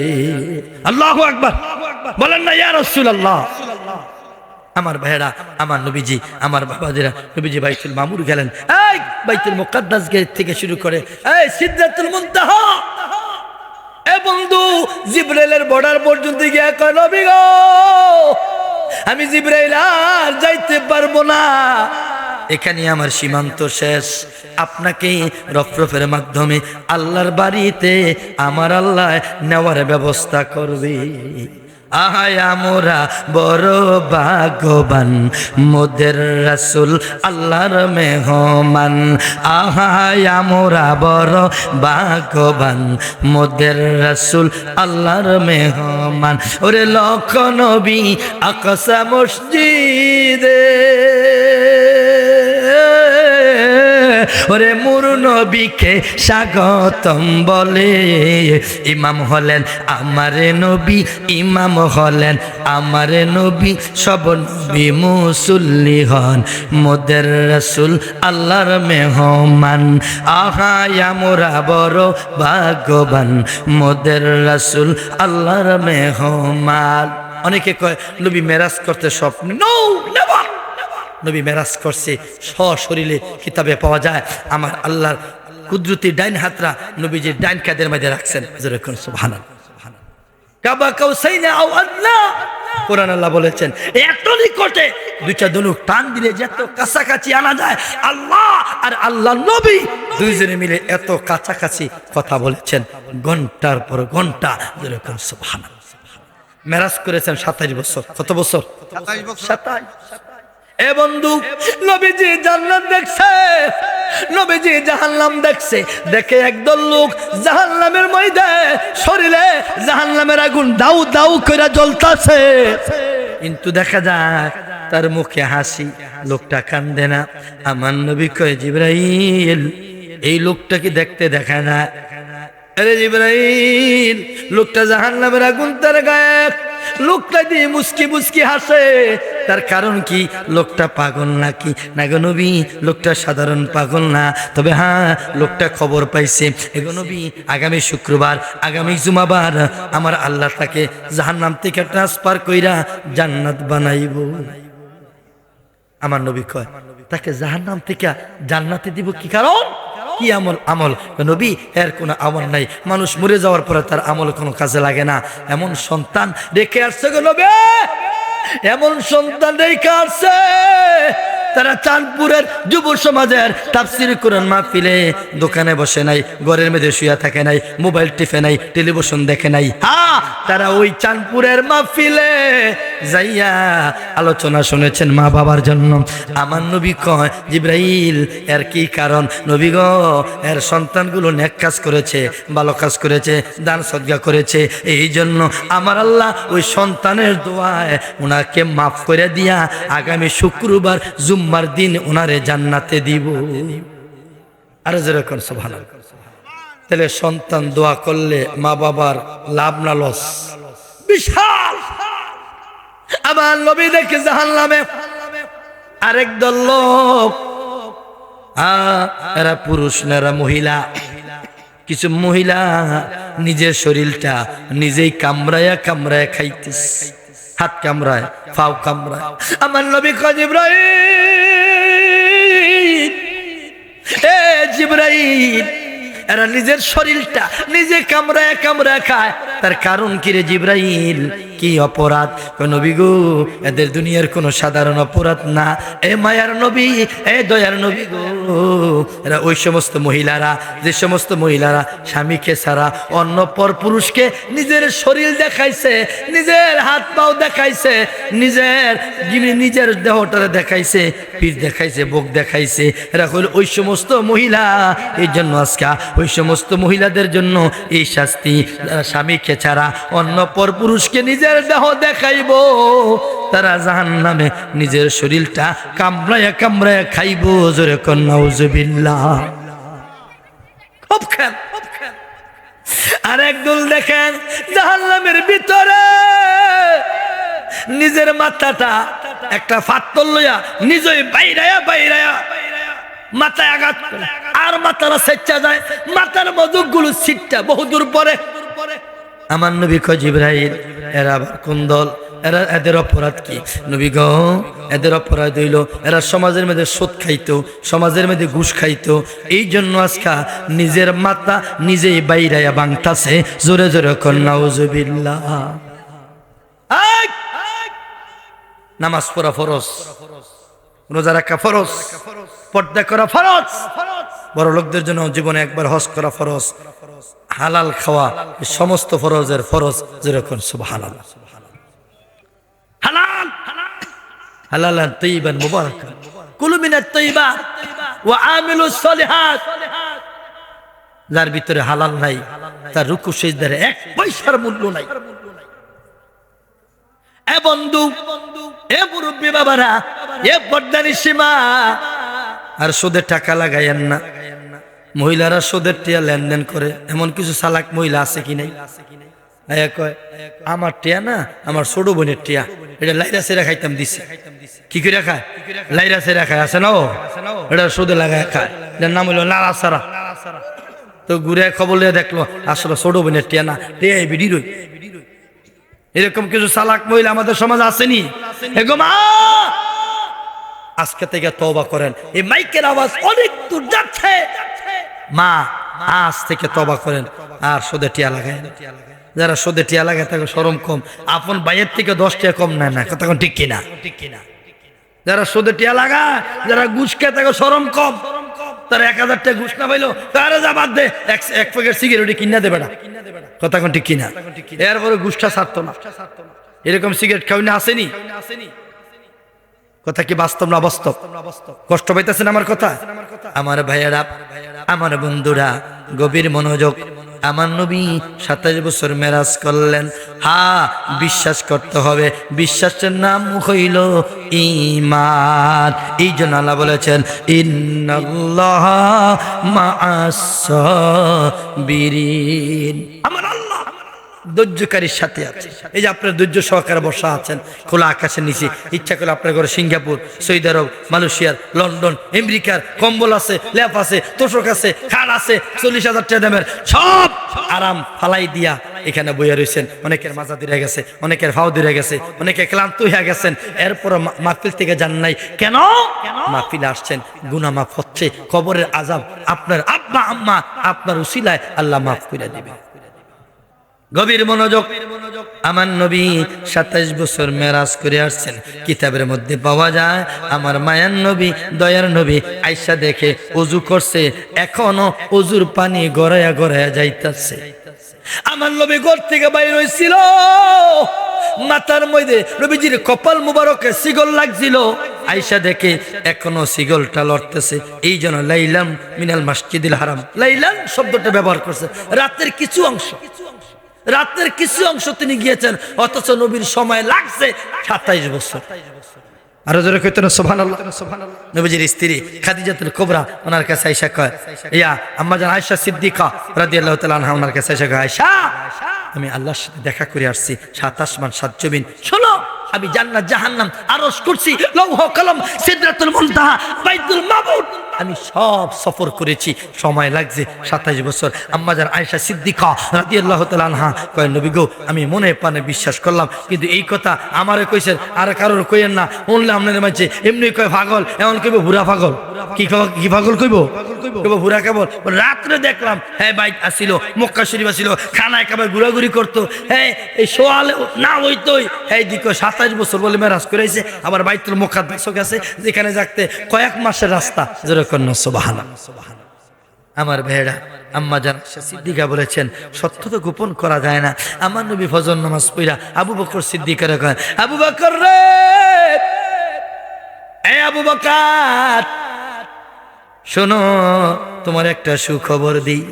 আল্লাহু আকবার বলেন না ইয়া রাসূলুল্লাহ। আমার ভাইরা, আমার নবীজি, আমার বাবাদেরা, নবীজি বাইতুল মামুর গেলেন, এই বাইতুল মুকাদ্দাস গেট থেকে শুরু করে এই সিদরাতুল মুনতাহা, এ বন্ধু জিবরাইলের বর্ডার পর্যন্ত গিয়ে কয় নবী গো আমি জিবরাইল আর যাইতে পারবো না, এখানে আমার সীমান্ত শেষ, আপনাকে রফরফের মাধ্যমে আল্লাহর বাড়িতে আমার আল্লাহ নেওয়ার ব্যবস্থা করবে। আহায় আমরা বড় ভাগ্যবান, মোদের রাসূল আল্লাহর মেহমান। আহায় আমরা বড় ভাগ্যবান, মোদের রাসূল আল্লাহর মেহমান। ওরে লক্ষ নবী আকসা মসজিদে ওরে মোর নবীকে স্বাগতম বলে। ইমাম হলেন আমারে নবী, ইমাম হলেন আমারে নবী, সব নবী মুসল্লি হন মোদের রাসূল আল্লাহর মেহমান। আহা আমরা বড় ভাগ্যবান মোদের রাসূল আল্লাহর মেহমান। অনেকে কয় নবী মেরাজ করতে স্বপ্ন, নো নেভার। নবী মেরাজ করছে সশরীরে, কিতাবে পাওয়া যায়। আমার আল্লাহর কুদরতি ডাইন হাতরা নবীজির ডাইন কাঁধের মধ্যে রাখছেন। যেরকম সুবহানাল্লাহ। কাবা কাউসাইনা আও আদনা, কোরআন আল্লাহ বলেছেন এত নিকটে দুইটা ধনুক টান দিলে যত কাছাকাছি আনা যায়, আল্লাহ আর আল্লাহ নবী দুইজনে মিলে এত কাছাকাছি কথা বলেছেন ঘন্টার পর ঘন্টা। যেরকম সুবহানাল্লাহ। মেরাজ করেছেন 27 বছর। কত বছর? 27। এ বন্ধু, নবীজি জান্নাত দেখছে, নবীজি জাহান্নাম দেখছে। দেখে একদল লোক জাহান্নামের ময়দানে শরীরে জাহান্নামের আগুন দাউ দাউ করে জ্বলতাছে, কিন্তু দেখা যায় তার মুখে হাসি, লোকটা কান্দে না। আমার নবী কয় জিবরাইল, এই লোকটাকে দেখতে দেখা না। আরে জিবরাইল, লোকটা জাহান্নামের আগুন তার গায়ে, লোকটা দিয়ে মুস্কি মুস্কি হাসে, তার কারণ কি? লোকটা পাগল নাকি? না গো নবী, লোকটা সাধারণ পাগল না, তবে হ্যাঁ লোকটা খবর পাইছে এগো নবী আগামী শুক্রবার, আগামী জুমাবার আমার আল্লাহ তাকে জাহান্নাম থেকে ট্রান্সফার কইরা জান্নাত বানাইব। আমার নবী কয় তাকে জাহান্নাম থেকে জান্নাতে দিব কি কারণ? কি আমল? আমল নবী এর কোনো আমল নাই, মানুষ মরে যাওয়ার পরে তার আমল কোনো কাজে লাগে না। এমন সন্তান রেখে আসছে গো নবী, এমন সন্তান রেখে আসছে। তারা চাঁদপুরের যুব সমাজের তাফসীর কোরআন মাহফিলে দোকানে বসে নাই, ঘরের মধ্যে শুয়ে থাকে নাই, মোবাইল টিপে নাই, টেলিভিশন দেখে নাই। হ্যাঁ, তারা ওই চাঁদপুরের মাহফিলে যাইয়া আলোচনা শুনেছেন মা বাবার জন্য। আমার নবী কয় জিবরাইল এর কি কারণ? নবী গো, এর সন্তানগুলো নেক কাজ করেছে, ভালো কাজ করেছে, দান সদকা করেছে, এই জন্য আমার আল্লাহ ওই সন্তানের দোয়ায় ওনাকে মাফ করে দিয়া আগামী শুক্রবার জুম্মার দিন ওনারে জান্নাতে দিব। আর যেরকম সুবহানাল্লাহ। তাহলে সন্তান দোয়া করলে মা বাবার লাভ না লস? বিশাল। আমার নবী দেখে জাহান্নামে আরেক দল লোক, এরা পুরুষ না এরা মহিলা, কিছু মহিলা নিজের শরীরটা নিজেই কামড়ায়া কামড়ায়া খাইতেছে, হাত কামড়ায়, পাও কামড়ায়। আমার নবী কয় জিবরাইল, এ জিবরাইল, এরা নিজের শরীরটা নিজে কামড়ায় কামড়ায় খায়, তার কারণ কি রে জিবরাইল? কি অপরাধ? নবী গো, এদের দুনিয়ার কোনো সাধারণ অপরাধ না। এ মায়ার নবী, এ দয়ার নবী গো, এরা ওই সমস্ত মহিলারা, যে সমস্ত মহিলারা স্বামীকে ছাড়া অন্য পর পুরুষকে নিজের শরীর দেখাইছে, নিজের হাত পাও দেখাইছে, নিজের দেহটারে দেখাইছে, পিঠ দেখাইছে, বুক দেখাইছে, এরা হল ওই সমস্ত মহিলা। এই জন্য আজকে ওই সমস্ত মহিলাদের জন্য এই শাস্তি, স্বামীকে ছাড়া অন্য পর পুরুষকে নিজের দেহ দেখাইব, তারা জাহান্নামে নিজের শরীরটা কামড়ায়া কামড়ায়া খাইব। জোরে কোন নাউজুবিল্লাহ। আর একদল দেখেন জাহান্নামের ভিতরে নিজের মাথাটা একটা ফাত্তর লইয়া নিজেই বাইরায়া বাইরায়া মাথায় আঘাত করে, আর মাথাটা সেচ্চা যায়, মাথার মধুগুলো ছিটটা বহুদূর পরে। আমার নবী কয় জিবরাইল, এরা আবার কোন দল? এরা, এদের অপরাধ কি? নবী গো, এদের অপরাধ হইল এরা সমাজের মধ্যে সুদ খাইতো, সমাজের মধ্যে ঘুষ খাইতো, এই জন্য আজকা নিজের মাথা নিজেই বাইরায়া বাংতাছে। জোরে জোরে কোন নাউজুবিল্লাহ। নামাজ পড়া ফরজ, রোজা রাখা ফরজ, পর্দা করা ফরজ, বড় লোকদের জন্য জীবনে একবার হজ করা ফরজ, হালাল খাওয়া সমস্ত ফরজের ফরজ। যেরকম সুবহানাল্লাহ। হালাল হালালান তাইয়িবান মুবারাকান, কুলু মিনাত তাইয়িবাত ওয়া আমিলুস সলিহাত। যার ভিতরে হালাল নাই তার রুকু সিজদার এক পয়সার মূল্য নাই। এ বন্ধু, এ মুরব্বী বাবারা, এ পর্দানি সীমা, আর সুদের টাকা লাগাইয়েন না। মহিলারা সুদের টিয়া লেনদেন করে, এমন কিছু চালাক মহিলা আছে কি নাই? কয় আমার টিয়া না, আমার ছোট বোনের টিয়া, এটা লাইরা সেরা খাইতাম দিছে। কি করে খায়? লাইরা সেরা খায়, আছে না? এটা সুদে লাগায় খায়, এটার নাম হইল নাড়াচাড়া। তো ঘুরে খবর লিয়ে দেখলো আসলে ছোট বোনের টিয়া না, টিয়া বিডি রই। এরকম কিছু চালাক মহিলা আমাদের সমাজ আসেনি? আজকে থেকে তওবা করেন, এই মাইকের আওয়াজ অনেক দূর যাচ্ছে। মা আজ থেকে তওবা করেন, আর সুদে টিয়া লাগায়। যারা সুদে টিয়া লাগায় তাকে শরম কম, আপন ভাইয়ের থেকে 10 টাকা কম নেয় না, কথা ঠিক কিনা? যারা সুদে টিয়া লাগায়, যারা ঘুষ খায় তাকে শরম কম। তারা 1000 টাকা ঘুষ না পাইলো, তারা যা বাদ দে, এক প্যাকেট সিগারেট কিনা দেবে না, কথা ঠিক কিনা? এরপরে ঘুষটা ছাড়তো না। এরকম সিগারেট খাওয়া আসেনি? কথা কি বাস্তব না অবাস্তব? কষ্ট পাইতেছেন আমার কথা? আমার ভাইয়েরা, আমার বন্ধুরা, গভীর মনোযোগ। আমার নবী 27 বছর মেরাজ করলেন। হ্যাঁ, বিশ্বাস করতে হবে, বিশ্বাসের নাম হইল ঈমান। এই জন্য আল্লাহ বলেছেন ইন্নাল্লাহ মা'আস সাবিরিন। আমার আল্লাহ ধৈর্যকারীর সাথে আছে। এই যে আপনার ধৈর্য সহকারে বসা আছেন খোলা আকাশের নিচে, ইচ্ছা করলে আপনার ঘরে সিঙ্গাপুর, সৌদি আরব, মালয়েশিয়ার, লন্ডন, আমেরিকার কম্বল আছে, ল্যাপ আছে, তোষক আছে, খাট আছে, 40,000 টাকা দামের সব আরাম ফালাই দিয়া এখানে বইয়া রয়েছেন। অনেকের মাজা দিয়ে গেছে, অনেকের ফাও দিয়ে গেছে, অনেকে ক্লান্ত হয়ে গেছেন, এরপর মাহফিল থেকে যান নাই কেন? মাহফিলে আসছেন, গুনাহ মাফ হচ্ছে, কবরের আযাব আপনার আব্বা আম্মা আপনার উসিলায় আল্লাহ মাফ করে দিবে। গভীর মনোযোগ। আমার নবী 27 বছর মেরাজ করে আসছেন। কিতাবের মধ্যে পাওয়া যায় আমার মায়ার নবী, দয়ার নবী আয়েশা দেখে ওযু করছে, এখনো ওযুর পানি গড়াইয়া গড়াইয়া যাইতাছে। আমার নবী ঘর থেকে বাইর হইছিল, মাথার মধ্যে নবীজির কপাল মুবারকে সিগল লাগছিল। আয়েশা দেখে এখনো সিগলটা লড়তেছে। এই জন্য লাইলাম মিনাল মসজিদিল হারাম, লাইলান শব্দটা ব্যবহার করছে। রাতের কিছু অংশ, রাতের কিছু অংশ তিনি গিয়েছেন, অথচ নবীর সময় লাগছে 27 বছর। আরো জোরে কইতেন সুবহানাল্লাহ। নবীজির স্ত্রী খাদিজাতুল কুবরা ওনার কাছে আয়েশা কয়, ইয়া আম্মা জান আয়েশা সিদ্দিকা রাদিয়াল্লাহু তাআলা আনহা ওনার কাছে আয়েশা কয়, আয়েশা আমি আল্লাহর সাথে দেখা করে আসছি, 7 আসমান 7 জমিন, শোনো আমি জান্নাত জাহান্নাম আরশ কুরসি লৌহ কলম সিদরাতুল মুনতাহা বাইতুল মামুর আমি সব সফর করেছি, সময় লাগছে 27 বছর। আম্মা জান আয়েশা সিদ্দিকা রাদিয়াল্লাহু তাআলা আনহা কয়, নবী গো আমি মনে প্রাণে বিশ্বাস করলাম, কিন্তু এই কথা আমারে কইছেন আর কারোর কইেন না, শুনলে আপনাদের মাঝে এমনি কয় পাগল, এমন কইব বুড়া পাগল। কি পাগল কইব? বুড়া কেবল। রাত্রে দেখলাম হ্যাঁ বাইক আসিল, মক্কা শরীফ আসিল, খানায় কাবায় ঘুরাঘুরি করতো, হ্যাঁ এই সোয়ালে না হইতোই, হ্যাঁ দিকে 27 বছর বলে মেরাজ করেছে। আবার বাইতুল মুকাদ্দাস গেছে, যেখানে যাকতে কয়েক মাসের রাস্তা। যেরকম সুবহানাল্লাহ। আমার ভাইয়েরা, আম্মা জান সিদ্দিকা বলেছেন, সত্য তো গোপন করা যায় না। আমার নবী ফজর নামাজ পড়া আবু বকর সিদ্দিকের কয়, আবু বকর রে, এই আবু বকর শোনো, তোমার একটা সুখবর দিই।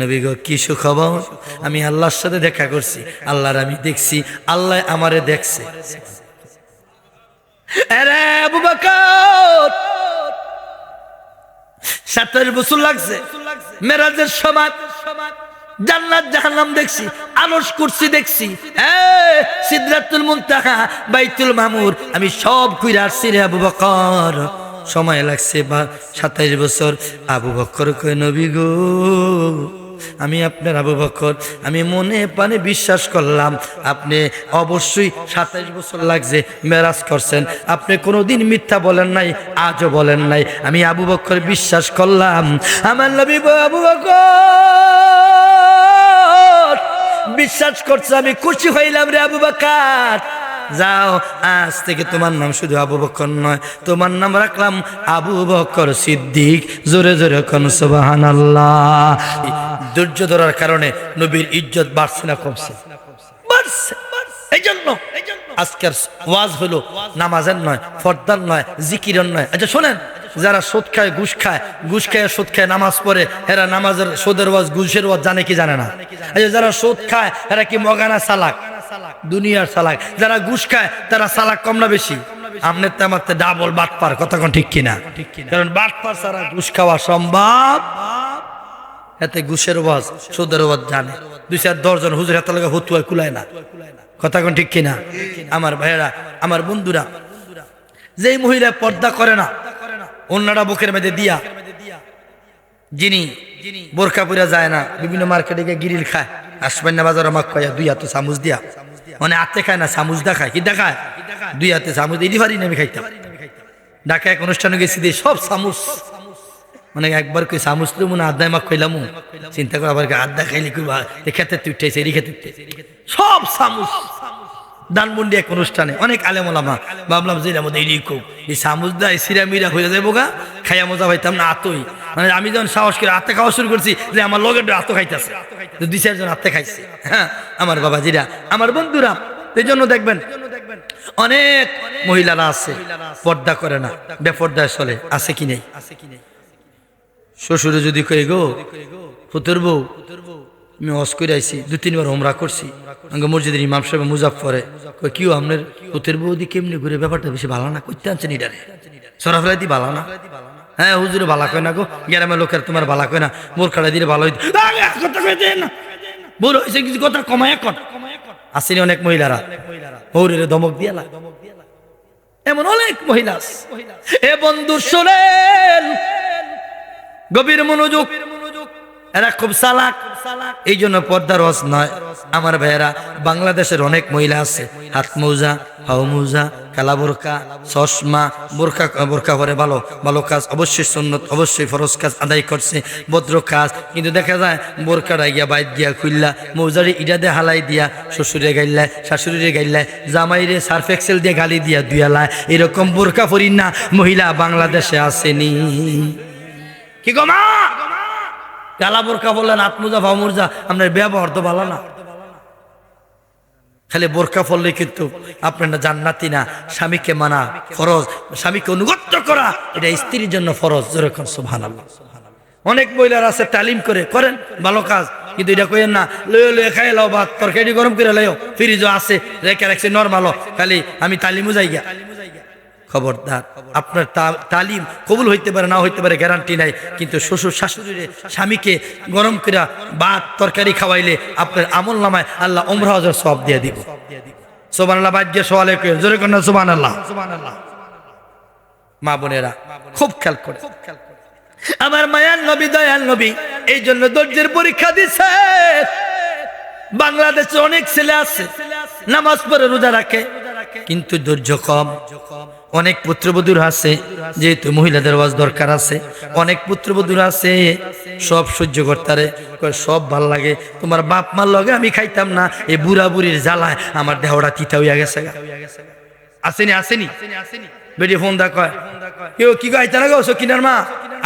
নবী গো কি সুখবর? আমি আল্লাহর সাথে দেখা করছি, আল্লাহর আমি দেখছি, আল্লাহ আমারে দেখছে। আরে আবু বকর 27 বছর লাগছে মেরাজের সময়, জান্নাত জাহান্নাম দেখছি, আরশ কুরসি দেখছি, সিদরাতুল মুনতাহা বাইতুল মামুর আমি সব ঘুরে আসছি রে আবু বকর, সময় লাগছে 27 বছর। আবু বকর কয়, নবী গো আমি আপনার আবু বকর, আমি মনে প্রাণে বিশ্বাস করলাম আপনি অবশ্যই 27 বছর লাগছে মেরাজ করছেন, আপনি কোনোদিন মিথ্যা বলেন নাই, আজও বলেন নাই, আমি আবু বকর বিশ্বাস করলাম। আমার নবী আবু বকর বিশ্বাস করছে, আমি খুশি হইলাম রে আবু বকর, যাও আজ থেকে তোমার নাম শুধু আবু বকর নয়, তোমার নাম রাখলাম আবু বকর সিদ্দিক। জোরে জোরে কোন সুবহানাল্লাহ। ধৈর্য ধরার কারণে নবীর ইজ্জত বাড়ছে না কমছে? বাড়ছে। এই জন্য আজকের ওয়াজ হলো নামাজের নয়, ফরদার নয়, জিকিরের নয়। আচ্ছা শোনেন, যারা সুদ খায়, ঘুষ খায়, ঘুষ খায় সুদ খায়, নামাজ পড়ে, এরা নামাজের সুদের ওয়াজ ঘুষের ওয়াজ জানে কি জানে না? আচ্ছা যারা সুদ খায় এরা কি মগানা চালাক? দুনিয়ার চালাক। যারা ঘুষ খায় তারা চালাক কম না বেশি? আমনের তো আমার ডাবল বাটপার, কথা কোন ঠিক কিনা? কারণ বাটপার ছাড়া ঘুষ খাওয়া সম্ভব। এতে ঘুষের ওয়াজ সুদের ওয়াজ জানে, 2-4 জন হুজুর হাতে লাগা হতুয়া কুলায় না, কথা কোন ঠিক কিনা? আমার ভাইয়েরা, আমার বন্ধুরা, যেই মহিলা পর্দা করে না, অন্যরা বুকের মধ্যে দিয়া, যিনি বোরকা পরে যায় না, বিভিন্ন মার্কেটে গিয়ে গিরিল খায়, আসবেন না বাজার আমাকে কয়া 2 হাতে চামচ দিয়া, মানে হাতে খায় না, চামচ দেখায়, কি দেখায়? 2 হাতে চামচ, এটি পারি না আমি খাইতাম। ঢাকা এক অনুষ্ঠানে গেছি দিয়ে সব চামচ, মানে একবার কই চামচ তো মনে আড্ডায় মাক খাইলাম, চিন্তা করে আবার আড্ডা খাইলে কি খেতে উঠতেছে, এরি খেতে উঠতেছে, সব চামচ। দানমন্ডি এক অনুষ্ঠানে অনেক আলেম ওলামা, ভাবলাম যে এই চামচ দেয় সিরা মিরা হয়ে যাবো গা, খাইয়া মজা পাইতাম না, আতই। মানে আমি যখন সাহস করে হাতে খাওয়া শুরু করছি, যে আমার লগের হাতও খাইতেছে, 2-4 জন হাতে খাইছে। হ্যাঁ আমার বাবাজিরা, আমার বন্ধুরা, এই জন্য দেখবেন অনেক মহিলারা আছে পর্দা করে না, বেপর্দায় চলে, আছে কি নেই? শ্বশুরে যদি কই গো ফুতুর বউ, আমি হজ করে আইছি, 2-3 বার ওমরা করছি, মসজিদের ইমাম সাহেব মুজাফফরে কই কিও আপনার ফুতুর বউ দি কেমনি ঘুরে, ব্যাপারটা বেশি ভালো না, করতে আনছেন ইডারে সরাফরাই দি ভালো না? হ্যাঁ হুজুরে ভালো কয় না গো, গ্রামের লোকের তোমার ভালো কয় না, বোরখাটা দিলে ভালো হইতো, কথা কইতে না বল হইছে কিছু, কথা কমায় এখন আসেনি। অনেক মহিলারা হৌরে ধমক দিয়ালা, এমন অনেক মহিলা। এ বন্ধু শোনেন, গভীর মনোযোগ, এরা খুব চালাক, এই জন্য পর্দার রস নয়। আমার ভাইয়েরা, বাংলাদেশের অনেক মহিলা আছে হাত মৌজা, হাও মৌজা, কালা বোরকা, চশমা, বোরকা পরে ভালো ভালো কাজ, অবশ্যই সুন্নত, অবশ্যই ফরজ কাজ আদায় করছে, ভদ্র কাজ, কিন্তু দেখা যায় বোরকাটা গিয়া বাইর দিয়া খুললা, মৌজারে ইটা দিয়ে হালাই দিয়া, শ্বশুরে গাইলায়, শাশুড়িরে গাইলায়, জামাইরে সার্ফ এক্সেল দিয়ে গালি দিয়া দুয়ালায়, এরকম বোরকা পরি না মহিলা বাংলাদেশে আসেনি। কি গো মা, কালা বোরকা বললেন আত্মজা ভামুরজা, আপনার ব্যবহার তো ভালো না। খালি বোরকা পড়লে কিন্তু আপনার জান্নাতি না, স্বামীকে মানা ফরজ, স্বামীকে অনুগত করা এটা স্ত্রীর জন্য ফরজ। যেরকম সুবহানাল্লাহ। অনেক মহিলার আছে তালিম করে করেন ভালো কাজ, কিন্তু এটা কইেন না লয়ে লয়ে খাই লাও, ভাত তরকারি গরম করে লাও, ফ্রিজও আছে রেখে রাখছে নরমাল, খালি আমি তালিমও যাই গিয়া। খবরদার, আপনার তালিম কবুল হইতে পারে, না হইতে পারে গ্যারান্টি নাই, কিন্তু শ্বশুর শাশুড়িরে স্বামীকে গরম করে ভাত তরকারি খাওয়াইলে আপনার আমল নামায় আল্লাহ উমরা হজের সওয়াব দিয়ে দিব। সুবহানাল্লাহ। বাজ্যে সওয়ালে কইেন জোরে কন্যা সুবহানাল্লাহ। মা বোনেরা খুব খেয়াল করে, আমার মায়ার নবী, দয়াল নবী এই জন্য ধৈর্যের পরীক্ষা দিছে। বাংলাদেশে অনেক ছেলে আছে নামাজ পড়ে রোজা রাখে, কিন্তু ধৈর্য কম। অনেক পুত্রবধূর আছে, যেহেতু মহিলাদের ওয়াজ দরকার আছে, অনেক পুত্রবধূর আছে সব সহ্য করতারে, সব ভাল লাগে, তোমার বাপ মার লগে আমি খাইতাম না, এই বুড়া বুড়ির জ্বালায় আমার দেহটা তিতা হইয়া গেছে। আসেনি আসেনি বেরিয়ে ফোন দা কয় কেউ কি গো আইতা না গো সকিনার মা,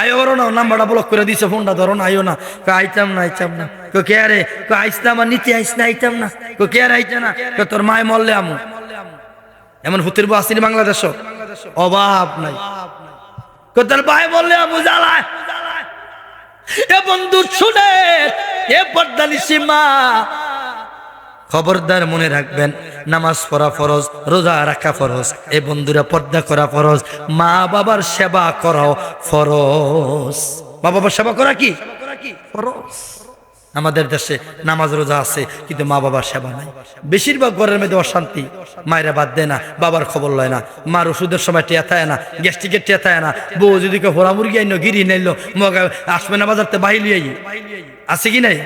আইও বড় না, নাম্বারটা ব্লক করে দিছে, ফোনটা ধরো না, আইও না, আইতাম না আইতাম না, কেউ কে আরে আইস না, আমার নিতে আইস না, আইতাম না, কেউ কে আর আইতা না, তোর মায় মরলে আমু। এমন হুতির বউ আসেনি বাংলাদেশ, অভাব নাই, তোর ভাই বললে আমু জ্বালায়। এ বন্ধু শুনে, এ পর্দানিসী মা, খবরদার মনে রাখবেন, নামাজ পড়া ফরজ, রোজা রাখা ফরজ, এই বন্ধুরা পর্দা করা ফরজ, মা বাবার সেবা করাও ফরজ। মা বাবার সেবা করা কি ফরজ? আমাদের দেশে নামাজ রোজা আছে, কিন্তু মা বাবার সেবা নাই। বেশিরভাগ ঘরের মধ্যে অশান্তি, মায়েরা বাদ দেয় না, বাবার খবর লয় না, মার ওষুধের সময় টিয়া থায় না, গ্যাস্ট্রিকের টিয়া থায় না, বউ যদি কেউ হোরা মুরগি আইন গিরি নাইলো মগা আসবে না বাজারতে বাহিলি আই, আছে কি নাই?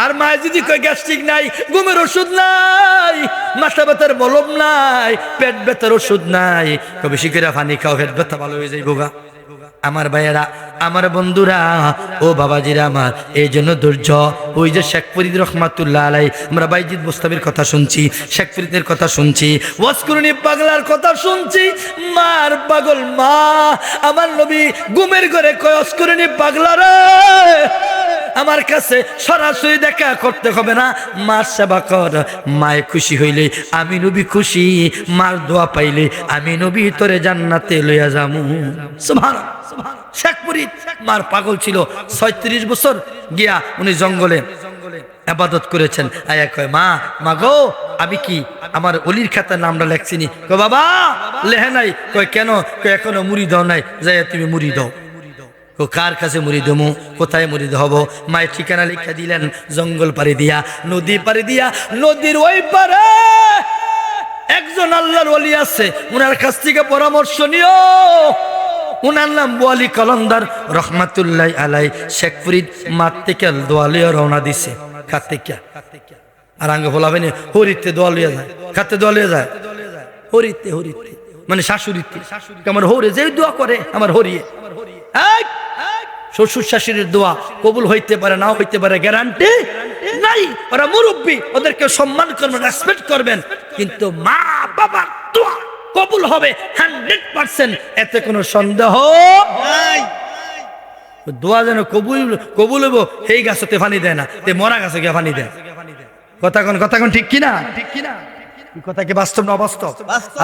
আর মায়ের যদি কয় গ্যাস্ট্রিক নাই, ঘুমের ওষুধ নাই, মাথা ব্যথার মলম নাই, পেট ব্যথার ওষুধ নাই, বেশি করে পানি খাও, পেট ব্যথা ভালো হয়ে যাইব গা। আমার ভাইয়েরা, আমার বন্ধুরা, ও বাবাজিরা আমার, এই জন্য ধৈর্য। ওই যে শেখ ফরিদ রহমাতুল্লাহ আলাই, আমরা বাইজিদ মুস্তাফির কথা শুনছি, শেখ ফরিদের কথা শুনছি, ওয়াজকুরুনি পাগলার কথা শুনছি, মার পাগল মা। আমার নবী ঘুমের ঘরে কয় ওয়াজকুরুনি পাগলারে, আমার কাছে সরাসরি দেখা করতে হবে না, মার সেবা কর, মায়ে খুশি হইলে আমি নবী খুশি, মার দোয়া পাইলে আমি নবী তোরে জান্নাতে লইয়া যামু। সুবহানাল্লাহ। শেখ ফরিদ মার পাগল ছিল, 36 বছর গিয়া উনি জঙ্গলে ইবাদত করেছেন। আয়া কয় মা, মা গো আমি কি আমার অলির খাতার নামটা লেখছিনি? কয় বাবা লেহে নাই। কয় কেন? কয় এখনো মুড়ি দাও নাই, যাই তুমি মুড়ি দাও। কার কাছে মুড়ি দেবো, কোথায় মুড়ি হব? মায়ের ঠিকানা লিখে দিলেন, জঙ্গল পাড়ি দিয়া, নদী পাড়ি দিয়া, নদীর ওই পারে একজন আল্লাহর ওলি আছে, উনার কাছ থেকে পরামর্শ নিও। উনার নাম বোয়ালি কলন্দার রহমাতুল্লাহ আলাই। শেখ ফরিদ মাঠ থেকে দোয়ালিয়া রওনা দিছে। খাতে কে আর আঙ্গে বলাবেন হরিতে দোয়ালিয়া যায়, খাতে দোয়ালিয়া যায়, হরিতে হরিতে মানে শাশুড়িতে। আমার হরে যে দোয়া করে আমার হরিয়ে, শ্বশুর শাশুড়ির দোয়া কবুল হইতে পারে, নাও হইতে পারে, গ্যারান্টি নাই। ওরা মুরব্বী, ওদেরকে সম্মান করবেন, রেসপেক্ট করবেন, কিন্তু মা বাবার দোয়া কবুল হবে 100%, এতে কোনো সন্দেহ নাই। দোয়া যেন কবুল হইব, সেই গাছতে পানি দেয় না, তে মরা গাছে গিয়ে পানি দেয়। কথা কোন ঠিক কিনা? কথা কি বাস্তব না অবাস্তব?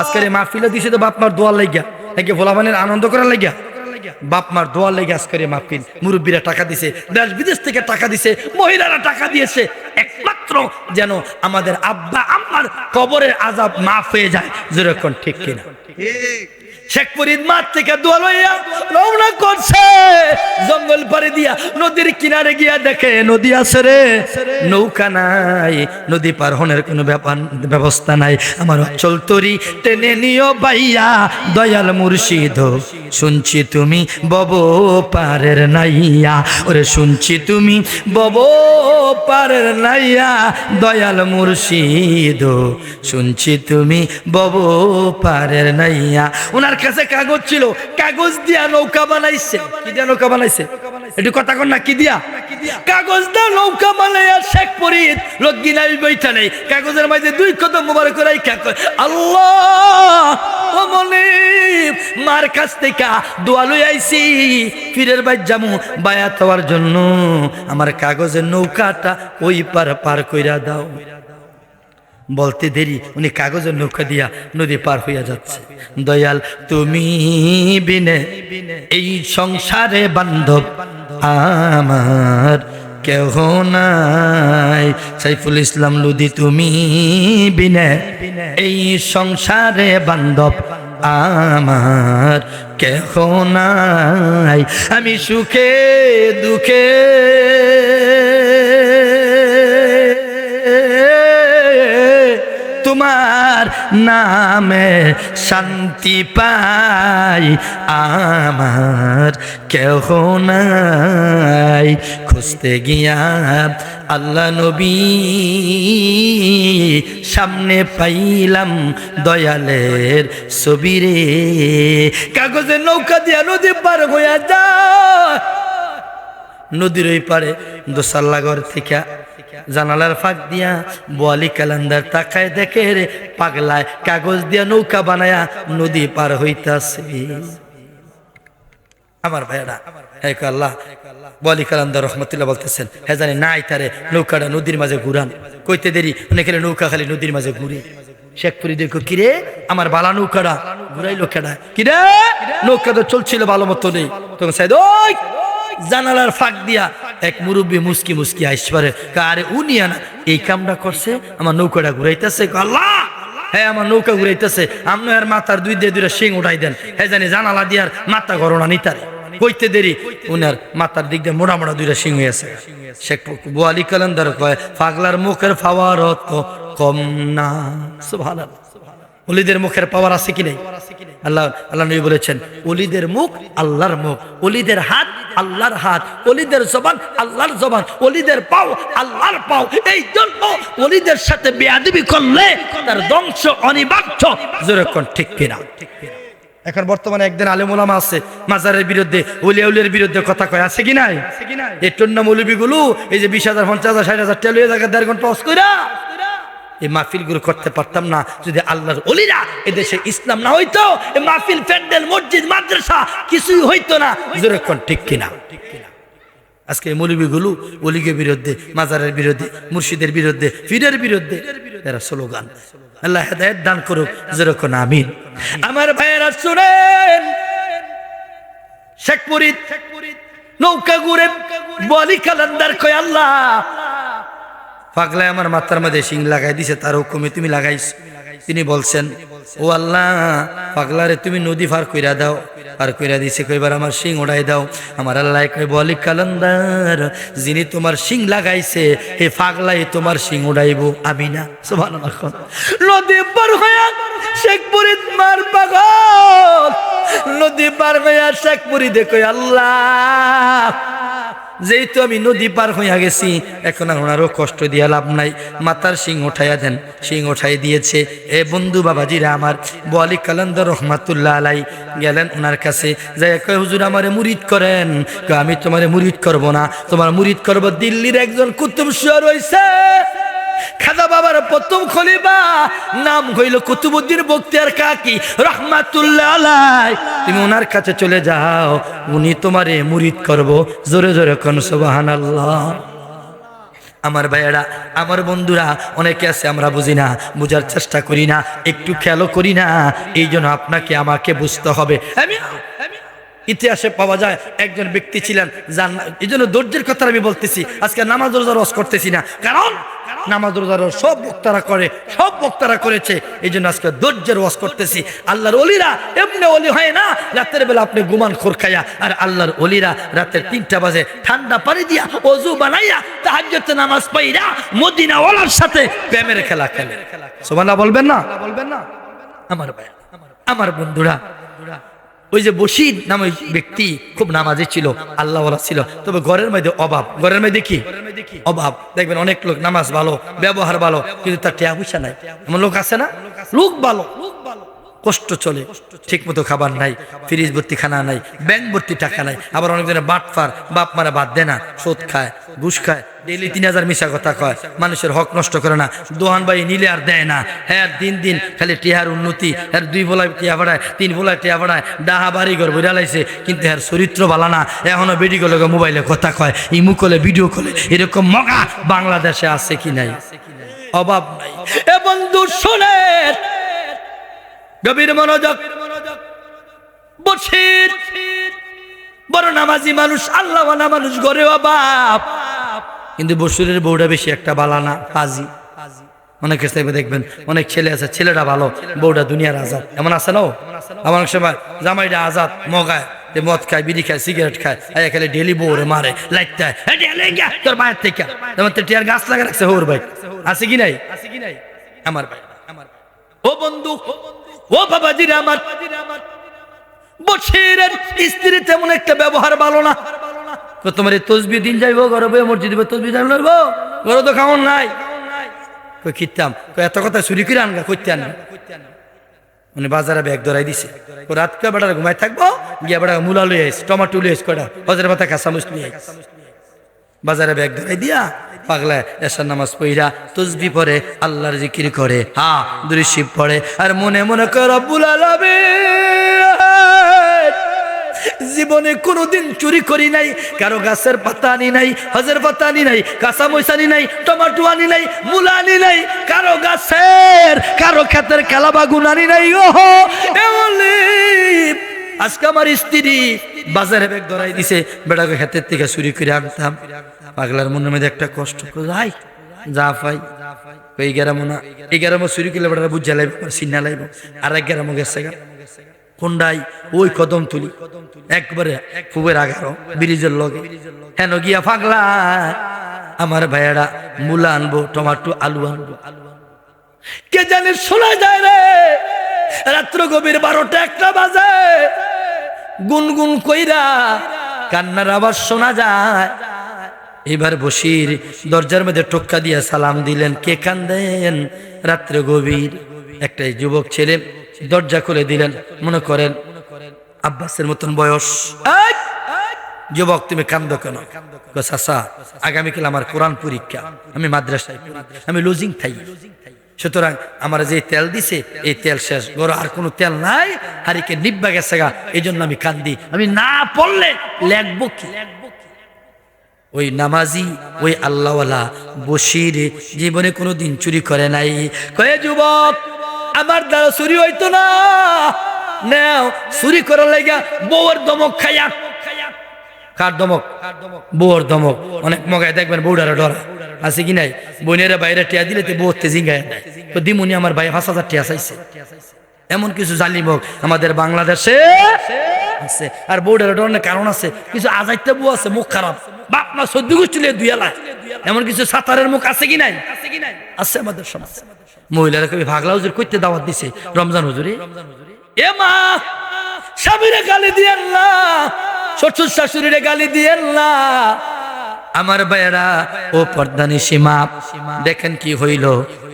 আজকের এই মাহফিলে দিছে তো বাপ মার দোয়া লাগিয়া, নাকি ভোলাবানের আনন্দ করার লাগিয়া? বাপ মার দোয়া লেগে আজকের মাহফিল। মুরব্বীরা টাকা দিছে, দেশ বিদেশ থেকে টাকা দিছে, মহিলারা টাকা দিয়েছে, একমাত্র যেন আমাদের আব্বা আম্মার কবরের আযাব মাফ হয়ে যায়। যেরকম ঠিক কিনা? শেখ ফরিদ মাঠ থেকে দোয়া লইয়া রওনা করছে, জঙ্গল পাড়ি দিয়া নদীর কিনারে গিয়া দেখে নদী আছে রে, নৌকা নাই, নদী পার হনের কোনো ব্যবস্থা নাই। আমার অচল তরি টেনে নিও বাইয়া, দয়াল মুর্শিদ শুনছি তুমি বব পারের নাইয়া, ওরে শুনছি তুমি বব পারের নাইয়া, দয়াল মুর্শিদ শুনছি তুমি বব পারের নাইয়া। ওনার কাছে কাগজ ছিল, কাগজ দিয়া নৌকা বানাইছে। কি দিয়া নৌকা বানাইছে? একটু কথা কন না, কি দিয়া? কাগজ দিয়া নৌকা বানাইয়া শেখ ফরিদ লগি নাই, বইটা নেই, কাগজের মাঝে দুই কদম মোবারক রাইখা কয় আল্লাহ ও মনিব, মার কাছ থেকে দোয়া লই আইছি, পীরের বাইত জামু বায়াত হওয়ার জন্য, আমার কাগজের নৌকাটা ওই পার কইরা দাও। বলতে দেরি উনি কাগজের নৌকা দিয়া নদী পার হইয়া যাচ্ছে। দয়াল তুমি বিনে এই সংসারে বান্ধব আমার কেহ নাই, সাইফুল ইসলাম লোধি তুমি বিনে এই সংসারে বান্ধব আমার কেহ নাই, আমি সুখে দুঃখে তোমার নামে শান্তি পাই, আমার কেহ নাই। খুঁজতে গিয়া আল্লাহ নবী সামনে পাইলাম দয়ালের ছবি রে, কাগজের নৌকা দিয়া নদী পার হইয়া যায়। নদীর ওই পারে দোসাল্লা ঘর থেকে জানালার ফাঁক দিয়া বোয়ালি কালান্দার তাকায় দেখে রে পাগলায় কাগজ দিয়া নৌকা বানায়া নদী পার হইতাছে। আমার ভাইরা আল্লাহ, বোয়ালি কালান্দার রহমতুল্লাহ বলতেছেন, হ্যাঁ জানি না আইতারে নৌকাটা নদীর মাঝে ঘুরান। কইতে দেরি অনেকের নৌকা খালি নদীর মাঝে ঘুরে। শেখ ফরিদ দেখো কিরে আমার বালা নৌকাটা ঘুরাইলো কেডা? কিরে নৌকা তো চলছিল ভালো মতো নেই, তখন সাইদ ওই জানালার ফাঁক দিয়া এক মুরব্বী মুস্কি মুস্কি আইসপারে, আরে উনি না এই কামটা করছে, আমার নৌকাটা ঘুরাইতেছে। আল্লাহ হ্যাঁ আমার নৌকা ঘুরাইতেছে, আপনার মাথার দুইটা শিং উঠাই দেন, হ্যাঁ জানি জানালা দিয়ার মাথা গরনা নিতারে। কইতে দেরি উনার মাথার দিক দিয়ে মোটা মোটা দুইটা শিং হয়েছে। শেখ বোয়ালি কালান্দার কয় পাগলার মুখের পাওয়ার তো কম না। সুবহানাল্লাহ, ওলিদের মুখের পাওয়ার আছে কি নাই? আল্লাহ নবী বলেছেন ওলিদের মুখ আল্লাহর মুখ, ওলিদের হাত আল্লাহর হাত, ওলিদের জবান আল্লাহর জবান, ওলিদের পাও আল্লাহর পাও। এই জন্য ওলিদের সাথে বেয়াদবি করলে তার ধ্বংস অনিবার্য। যেরকম ঠিক কিনা? এখন বর্তমানে একদিন আলেম ওলামা আছে মাজারের বিরুদ্ধে, ওলিয়া উলিয়ার বিরুদ্ধে কথা কয়, আছে কি নাই? এই টন্না মৌলবীগুলো এই যে 20,000 50,000 60,000 টাকা লইয়া জায়গা 1.5 ঘন্টা পাস কইরা এই মাহফিল গুলো করতে পারতাম না যদি আল্লাহর ওলিরা এদেশে ইসলাম না হইতো। এই মাহফিল প্যান্ডেল মসজিদ মাদ্রাসা কিছুই হইতো না। যেরকম ঠিক কিনা? আজকে মৌলবীগুলো ওলিগের বিরুদ্ধে, মাজারের বিরুদ্ধে, মুর্শিদের বিরুদ্ধে, পীরের বিরুদ্ধে এরা স্লোগান। আল্লাহ হেদায়েত দান করুক। যেরকম আমিন। আমার ভাইয়েরা শুনেন, শেখ ফরিদ নৌকা ঘুরে বোয়ালি কালান্দার কয় আল্লাহ পাগলায় আমার মাথার মধ্যে শিং লাগাই দিছে, তার হুকুমে তুমি লাগাইছ। তিনি বলছেন, ও আল্লাহ, পাগলারে তুমি নদী পার কইরা দাও। পার কইরা দিছে, কইবার আমার শিং উড়াই দাও। আমার আল্লাহ কই, বলি কালান্দার, যিনি তোমার শিং লাগাইছে হে পাগলাই তোমার শিং উড়াইব, আমি না। সুবহানাল্লাহ। নদী পার হইয়া শেখ মুরিদ মার পাগল, নদী পার হইয়া শেখ মুরিদ কই, আল্লাহ, যেহেতু আমি নদী পার হইয়া গেছি, এখন আর ওনারও কষ্ট দিয়া লাভ নাই, মাথার শিং উঠাইয়া দেন। শিং উঠাই দিয়েছে। এ বন্ধু বাবাজিরা আমার, বলি কালান্দার রহমাতুল্লাহ আলাই গেলেন ওনার কাছে, যাই কয়, হুজুর আমারে মুরিদ করেন। আমি তোমারে মুরিদ করব না, তোমার মুরিদ করব দিল্লির একজন কুতুব শাহ রইছে, খাজা বাবার প্রথম খলিফা, নাম হইল কুতুবউদ্দিন বখতিয়ার কাকি রহমাতুল্লাহ আলাই। তুমি ওনার কাছে চলে যাও, উনি তোমারে মুরিদ করব। জোরে জোরে কোন সুবহানাল্লাহ। আমার ভাইয়েরা, আমার বন্ধুরা, অনেকে আছে আমরা বুঝি না, বুঝার চেষ্টা করি না, একটু খেয়ালও করি না। এই জন্য আপনাকে আমাকে বুঝতে হবে। ইতিহাসে পাওয়া যায় একজন ব্যক্তি ছিলেন, এই জন্য ধৈর্যের কথা আমি বলতেছি। আজকে নামাজ রোজা রস করতেছি না, কারণ নামাজ রোজা সব বক্তারা করে, সব বক্তারা করেছে, এই জন্য আজকে ধৈর্যের ওয়াজ করতেছি। আল্লাহর ওলিরা এমনি ওলি হয় না রাতের বেলা আপনি গুমান খোর খাইয়া, আর আল্লাহর ওলিরা রাতের 3টা বাজে ঠান্ডা পানি দিয়া ওযু বানাইয়া তাহাজ্জুদের নামাজ পড়িয়া মদিনা ওয়ালার সাথে প্রেমের খেলা খেলে। সুবহানাল্লাহ বলবেন না? আমার ভাই, আমার বন্ধুরা, ওই যে বশির নামে ব্যক্তি খুব নামাজি ছিল, আল্লাহওয়ালা ছিল, তবে ঘরের মধ্যে অভাব। ঘরের মধ্যে কি অভাব? দেখবেন অনেক লোক নামাজ ভালো, ব্যবহার ভালো, কিন্তু তার টাকা পয়সা নাই। এমন লোক আছে না? লোক ভালো, কষ্ট চলে, ঠিক মতো খাবার নাই, ফ্রিজ ভর্তি খানা নাই, ব্যাংক ভর্তি টাকা নাই। আবার অনেকজনের বাটফার, বাপ মারা বাদ দেয় না, সুদ খায়, ঘুষ খায়, ডেইলি 3000 মিশা কথা কয়, মানুষের হক নষ্ট করে না, দোহান ভাই নিলে আর দেয় না। হ্যাঁ, দিন দিন খালি টিহার উন্নতি, আর 2 বলায় টিয়া বাড়ায়, 3 বলায় টিয়া বাড়ায়, ডাহা বাড়ি ঘর বইরা লাইছে, কিন্তু এর চরিত্র ভালো না। এখনো ভিডিও কলে মোবাইলে কথা কয়, ইমু কলে, ভিডিও কলে। এরকম মগা বাংলাদেশে আছে কি নাই? অভাব নাই। এ বন্ধু শোনেন, গভীর মনোযোগ। বশির বড় নামাজি মানুষ, আল্লাহওয়ালা মানুষ, ঘরে অভাব, কিন্তু বশিরের বউটা বেশি একটা বালানা, পাজি। অনেক হিসেবে দেখবেন অনেক ছেলে আছে, ছেলেটা ভালো, বউটা দুনিয়ার আজাদ। এমন আছে না? আমার সময় জামাইটা আজাদ, মগায়, মদ খায়, বিড়ি খায়, সিগারেট খায়, খেলে ডেলি বউরে মারে, লাইট তোর বাইর থেকে যেমন টিয়ার গাছ লাগা রাখছে। হোর ভাই আছে কি নাই? আমার ভাই, ও বন্ধু, ও বাবাজিরা আমার, বশিরের স্ত্রী তেমন একটা ব্যবহার ভালো না। তোমার এই তসবি দিন যাইবো, ঘরে বই মসজিদ তসবি যাইব, ঘরে তো খাওয়ান নাই। কই খিতাম, এত কথা চুরি করে আনগা, করতে আনগা। মানে বাজারে ব্যাগ ধরাই দিছে, রাতকে বেড়া ঘুমাই থাকবো, গিয়া বেড়া মূলা লই আইস, টমাটো লই আইস, কয়টা হজের পাতা কাঁচামুচ লই আইস। বাজারে ব্যাগ ধরাই দিয়া পাগলা এশার নামাজ পড়া তসবি পড়ে, আল্লাহর জিকির করে, হ্যাঁ দুরূদ শরীফ পড়ে, আর মনে মনে করে রব্বুল আলামিন, জীবনে কোনোদিন চুরি করি নাই, কারো গাছের পাতা আনি নাই, হজের পাতা আনি নাই, কাঁচামরিচ আনি নাই, টমেটো আনি নাই, মূলা আনি নাই, কারো গাছের, কারো ক্ষেতের কালা বাগুন আনি নাই। ওহো, আজকে আমার স্ত্রী বাজারে ব্যাগ ধরাই দিছে, বেড়াকে ক্ষেতের থেকে চুরি করে আনতাম। পাগলার মনের মধ্যে একটা কষ্ট, যাই যা পাই এই গ্রামও না, এই গ্রামও চুরি করলে বেড়া বুঝা লাইব, চিন্না লাইব। আর এক গ্রামও গেছে কোনটাই, ওই কদম তুলি একবারে খুবের 11 ব্রিজের লগে, হেন গিয়া পাগলা আমার ভাইয়েরা মূলা আনবো, টমাটো, আলু আনবো, কে জানে শোনা যায় রে, রাত্র গভীর 12টা 1টা বাজে, গুনগুন কইরা কান্নার আবার শোনা যায়। এবার বশির দরজার মধ্যে টোক্কা দিয়া সালাম দিলেন, কে কান্দেন? রাত্রে গভীর একটা যুবক ছেলে দরজা খুলে দিলেন, মনে করেন আব্বাসের মতন বয়স। যুবক তুমি কান্দো কেন? চাচা আগামীকাল আমার কোরআন পরীক্ষা, আমি মাদ্রাসায় পড়ি, আমি লজিং থাই, সুতরাং আমার যে তেল দিছে এই তেল শেষ, গরো আর কোনো তেল নাই, হারিকে নিব্বা গেছে গা, এই জন্য আমি কান্দি, আমি না পড়লে লেখবো কি? ওই নামাজি, ওই আল্লাহওয়ালা বশির জীবনে কোনো দিন চুরি করে নাই। কয়ে যুবক, আমার দ্বারা চুরি হইতো না, নাও চুরি করার লাগা বউর দমক খাইয়া। কার দমক? বউর দমক। অনেক মগায় দেখবেন বউডারে ডরা, আছে কি নাই? বোনেরা বাইরে টিয়া দিলে তো বহুত জিঙ্গায় নেয়, তো দিমুনি আমার ভাই 5,000 টিয়া চাইছে। এমন কিছু জালিম হোক আমাদের বাংলাদেশে আছে। আর বোর্ডের ধরনের কারণ আছে, কিছু আজাইতে বউ আছে মুখ খারাপ, বাপ মা সদ্য গোষ্ঠীলে দুইয়ালা, এমন কিছু সাতারের মুখ আছে কি নাই? আছে আমাদের সমাজ। মহিলারা কবি ভাগলা হুজুর করতে দাওয়াত দিছে রমজান হুজুরে, এ মা স্বামীরে গালি দিয়েন না, শ্বশুর শাশুড়িরে গালি দিয়েন না। আমার ভাইয়েরা ও পর্দানিশী মা, দেখেন কি হইল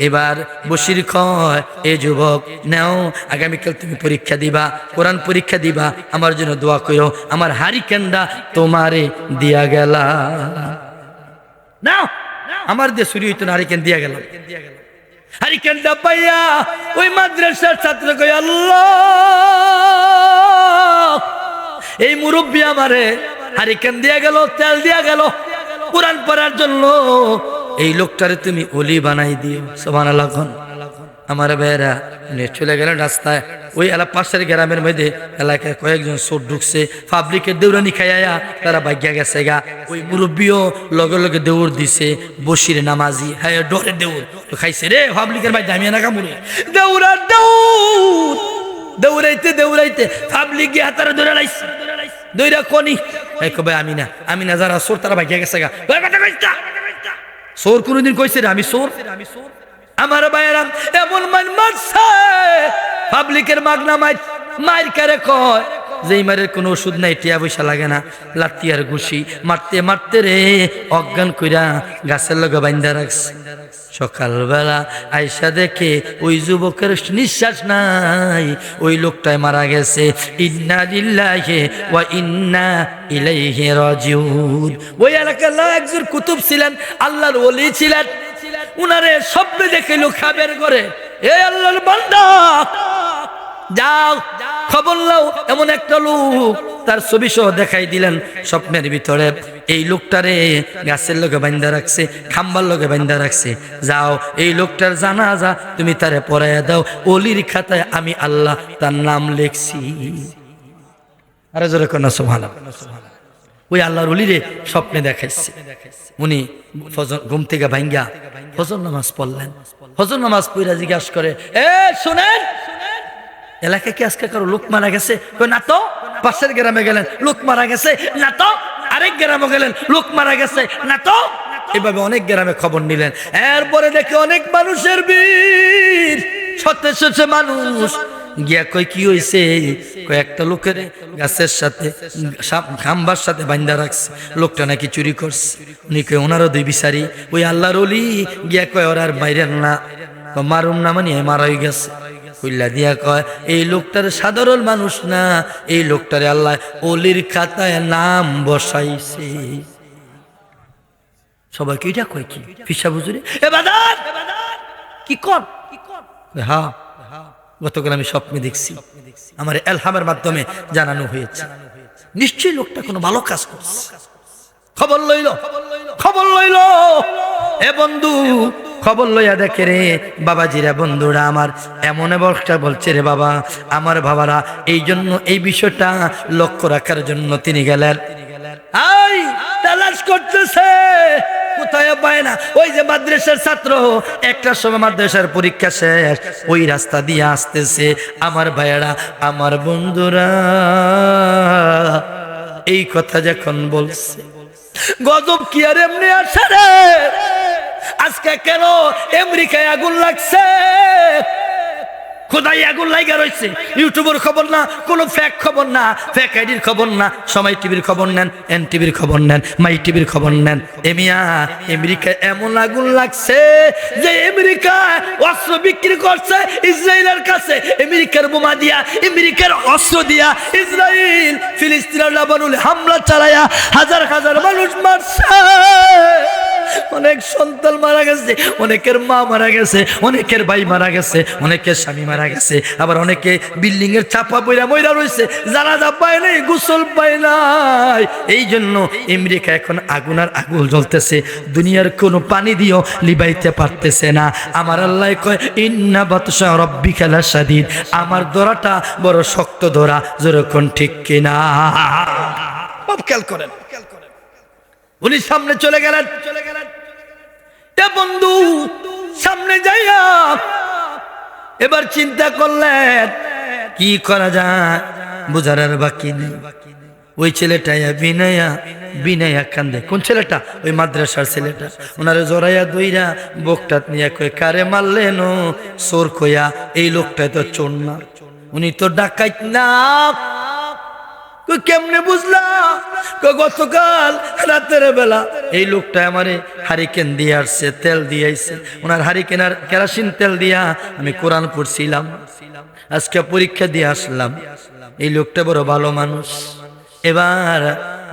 এবার। বশির কয়, এ যুবক নাও, আগামীকাল তুমি পরীক্ষা দিবা, কোরআন পরীক্ষা দিবা, আমার জন্য দোয়া করো, আমার হারিকেনটা তোমারে দিয়া গেলা। নাও, আমার দিয়ে চুরি হইতো না, হারিকেন দিয়া গেল। হারিকেনটা পাইয়া ওই মাদ্রাসার ছাত্র কই, আল্লাহ এই মুরব্বী আমারে হারিকেন দিয়া গেল, তেল দিয়া গেল কোরআন পড়ার জন্য, এই লোকটারে তুমি ওলি বানাই দিও। সুবহানাল্লাহ। আমার ভাইয়েরা চলে গেলেন রাস্তায়, ওই পাশের গ্রামের মধ্যে এলাকায় কয়েকজন চোর ঢুকছে, পাবলিকের দৌড়ানি খাইয়া তারা ভাগ্যা গেছে গা। ওই মুরব্বীও লগে লগে দৌড় দিছে, বসির নামাজি হ্যাঁ ডরে দৌড় খাইছে রে, পাবলিকের ভাই দামিয়া না কামড়ে দৌড়া দৌড়, দৌড়াইতে দৌড়াইতে পাবলিক গিয়ে হাতারে দৌড়া লাইছে, দৌড়া কোনি ভাই আমি না যারা চোর তারা ভাগ্যা গেছে গা। চোর কোনদিন কইছে রে আমি চোর? আমার ভাইয়েরা এমন মান মারছে, পাবলিকের মাগনা মার কারে কয়, যেই মারের কোনো ওষুধ নাই, টিয়া পয়সা লাগে না, লাত্তি আর ঘুষি মারতে মারতে রে অজ্ঞান কইরা গাছের লগে বাইন্দা রাখছে। সকালবেলা আয়সা দেখে ওই যুবকের নিঃশ্বাস নাই, ওই লোকটাই মারা গেছে। ইন্না লিল্লাহি ওয়া ইন্না ইলাইহি রাজিউন। ওই এলাকার একজন কুতুব ছিলেন, আল্লাহর ওলি ছিলেন, উনারে স্বপ্নে দেখে লোক খাবের করে, এ আল্লাহর বান্দা যাও খবর লাও, এমন একটা লোক, তার ছবি সহ দেখাই দিলেন স্বপ্নের ভিতরে। এই লোকটারে গাছের লগে বান্ধা রাখছে, খাম্বার লগে বান্ধা রাখছে, যাও এই লোকটার জানাজা তুমি তারে পড়াইয়া দাও, ওলির খাতায় আমি আল্লাহ তার নাম লিখছি। আরে জোরে কন্যা সুবহানাল্লাহ। ওই আল্লাহর ওলিরে স্বপ্নে দেখাইছে। উনি ঘুম থেকে ভাঙ্গা ফজর নামাজ পড়লেন। ফজর নামাজ পড়া জিজ্ঞাসা করে, এ শুনেন এলাকায় কি আজকে কারো লোক মারা গেছে? না তো। পাশের গ্রামে গেলেন, লোক মারা গেছে না তো। আরেক গ্রামে গেলেন, লোক মারা গেছে না তো। এভাবে অনেক গ্রামে খবর নিলেন। এরপরে দেখে অনেক মানুষের ভিড়, শতে শতে মানুষ গিয়া কই কি হইছে? কয়েকটা লোকের গাছের সাথে খাম্বার সাথে বান্ধা রাখছে, লোকটা নাকি চুরি করছে। উনি কই ওনারও দুই বিচারি। ওই আল্লাহর ওলি গিয়া কয় ওর আর বাইরের না, মারুম না মানে মারা হয়ে গেছে। কইলা দিয়া কয় এই লোকটার সাধারণ মানুষ না, এই লোকটারে আল্লাহ ওলির খাতায় নাম বসাইছে। সবাই কি এটা কয় কি ফিসা বুঝুরে এ বাদার কি কর? হ্যাঁ গতকাল আমি স্বপ্নে দেখছি, আমার এলহামের মাধ্যমে জানানো হয়েছে, নিশ্চয়ই লোকটা কোনো ভালো কাজ করছে। খবর লইল এ বন্ধু, খবর লইয়া দেখে রে বাবাজিরা, বন্ধুরা আমার এমন অবস্থা বলছে রে বাবা, আমার বাবারা এই জন্য এই বিষয়টা লক্ষ্য রাখার জন্য তিনি গেলেন। আই তালাশ করতেছে, কোথায় পায় না। ওই যে মাদ্রাসার ছাত্র, একটার সময় মাদ্রাসার পরীক্ষা শেষ, ওই রাস্তা দিয়ে আসতেছে। আমার ভাইয়েরা, আমার বন্ধুরা, এই কথা যখন বলছে গজব কি আর এমনি আসে রে? আজকে কেন আমেরিকায় আগুন লাগছে? খোদাই আগুন লাগা রয়েছে। ইউটিউবের খবর না, কোনো ফেক খবর না, ফেক আইডির খবর না। সময় টিভির খবর নেন, এন টিভির খবর নেন, মাই টিভির খবর নেন। এমিয়া আমেরিকায় এমন আগুন লাগছে যে আমেরিকা অস্ত্র বিক্রি করছে ইসরায়েলের কাছে। আমেরিকার বোমা দিয়া, আমেরিকার অস্ত্র দিয়া ইসরায়েল ফিলিস্তিনের লেবাননে হামলা চালায়া হাজার হাজার মানুষ মারছে। অনেক সন্তান মারা গেছে, অনেকের মা মারা গেছে, অনেকের ভাই মারা গেছে, অনেকের স্বামী মারা গেছে, আবার অনেকে বিল্ডিং এর চাপা পইরা মইরা রয়েছে, জানাজা পায় নাই, গোসল পায় নাই। এই জন্য আমেরিকা এখন আগুন আর আগুন জ্বলতেছে, দুনিয়ার কোনো পানি দিও লিবাইতে পারতেছে না। আমার আল্লাহ কয় ইন্না বাতশা রাব্বিকা লাশাদীদ, আমার দরাটা বড় শক্ত দরা। যেরকম ঠিক কিনা খুব খেয়াল করেন। উনি সামনে চলে গেলেন, এ বন্ধু সামনে যাইয়া এবার চিন্তা করলেন কি করা যায়, বুঝার আর বাকি নেই। ওই ছেলেটা বিনায়া কান্দে। কোন ছেলেটা? ওই মাদ্রাসার ছেলেটা। ওনারে জড়াইয়া দইরা বকটাত নিয়ে কয়ে কারে মারলেন? চোর কইয়া। এই লোকটাই তো চোর না, উনি তো ডাকাইত না। কেমনে বুঝলা? গতকাল রাতের বেলা এই লোকটা আমারে হারিকেন দিয়ে আসছে, তেল দিয়ে আইছে। ওনার হারিকেন আর কেরাসিন তেল দিয়া আমি কোরআন পড়ছিলাম, আজকে পরীক্ষা দিয়ে আসলাম। এই লোকটা বড় ভালো মানুষ। এবার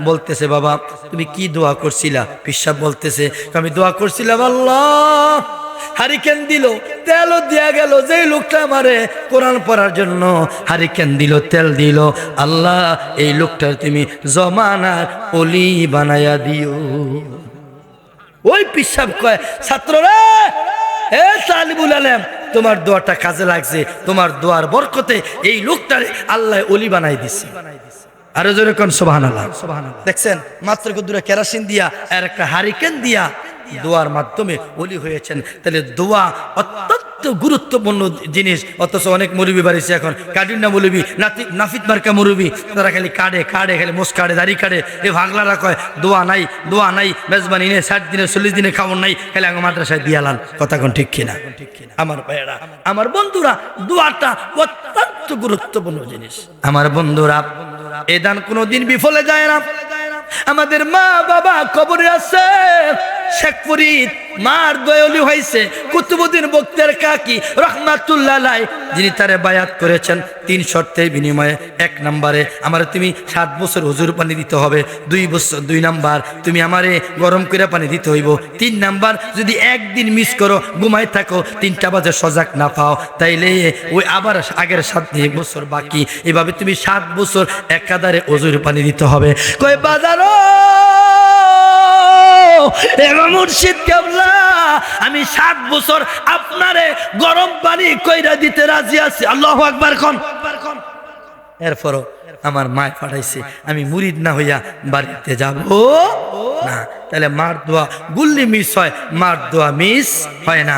বলতেছে বাবা তুমি কি দোয়া করছিলা? পিসাব বলতেছে আমি দোয়া করছিলাম আল্লাহ হারিকেন দিল, তেলও দিয়া গেল। যে লোকটা আমারে কোরআন পড়ার জন্য হারিকেন দিল, তেল দিল, আল্লাহ এই লোকটার তুমি জমানার অলি বানায়া দিও। ওই পিসাব কয় ছাত্ররা, এ তালিবুল আলেম, তোমার দোয়াটা কাজে লাগছে। তোমার দোয়ার বরকতে এই লোকটার আল্লাহ অলি বানাই দিছে। আরো জোরে কোন সুবহানাল্লাহ। দেখছেন মাত্র দুটো কেরাসিন দিয়া আর একটা হারিকেন দিয়া দোয়ার মাধ্যমে ওলি হয়েছেন। তাহলে দোয়া অত্যন্ত গুরুত্বপূর্ণ জিনিস। অথচ অনেক মুরব্বী বাড়িছে এখন, কাটিনা মুরব্বী, নাফিত মার্কা মুরব্বী, তারা খালি কাড়ে খালি মোষ কাড়ে, দাড়ি কাড়ে। এ ভাগলারা কয় দোয়া নাই মেজবানি নেই, 60 দিনে 40 দিনে খাওয়ান নাই, খালি আমার মাদ্রাসায় দিয়ালান। কথা কোন ঠিক কিনা? আমার ভাইয়েরা, আমার বন্ধুরা, দোয়াটা অত্যন্ত গুরুত্বপূর্ণ জিনিস। আমার বন্ধুরা, এ দান কোনোদিন বিফলে যায় না। আমাদের মা বাবা কবরে আছে, শেখ ফরিদ মার দয়ালু হয়েছে, কুতুবুদ্দিন বক্তের কাকি রহমাতুল্লাহ আলাইহি, যিনি তারে বায়াত করেছেন 3 শর্তের বিনিময়ে। 1 নম্বরে আমারে তুমি 7 বছর হুজুর পানি দিতে হবে। 2 নাম্বার তুমি আমারে গরম করে পানি দিতে হইব। 3 নাম্বার যদি একদিন মিস করো, ঘুমাই থাকো, 3টা বাজে সজাগ না পাও, তাইলে ওই আবার আগের 7 বছর বাকি। এভাবে তুমি 7 বছর একাধারে হুজুর পানি দিতে হবে। কয় বাজারো এবার মুর্শিদ কেবলা, আমি 7 বছর আপনারে গরম পানি কইরা দিতে রাজি আছি। আল্লাহু আকবার কোন। এরপরও আমার মা পাঠাইছে, আমি মুরিদ না হইয়া বাড়িতে যাব না। তাহলে মার দোয়া গুল্লি মিস হয়, মার দোয়া মিস হয় না।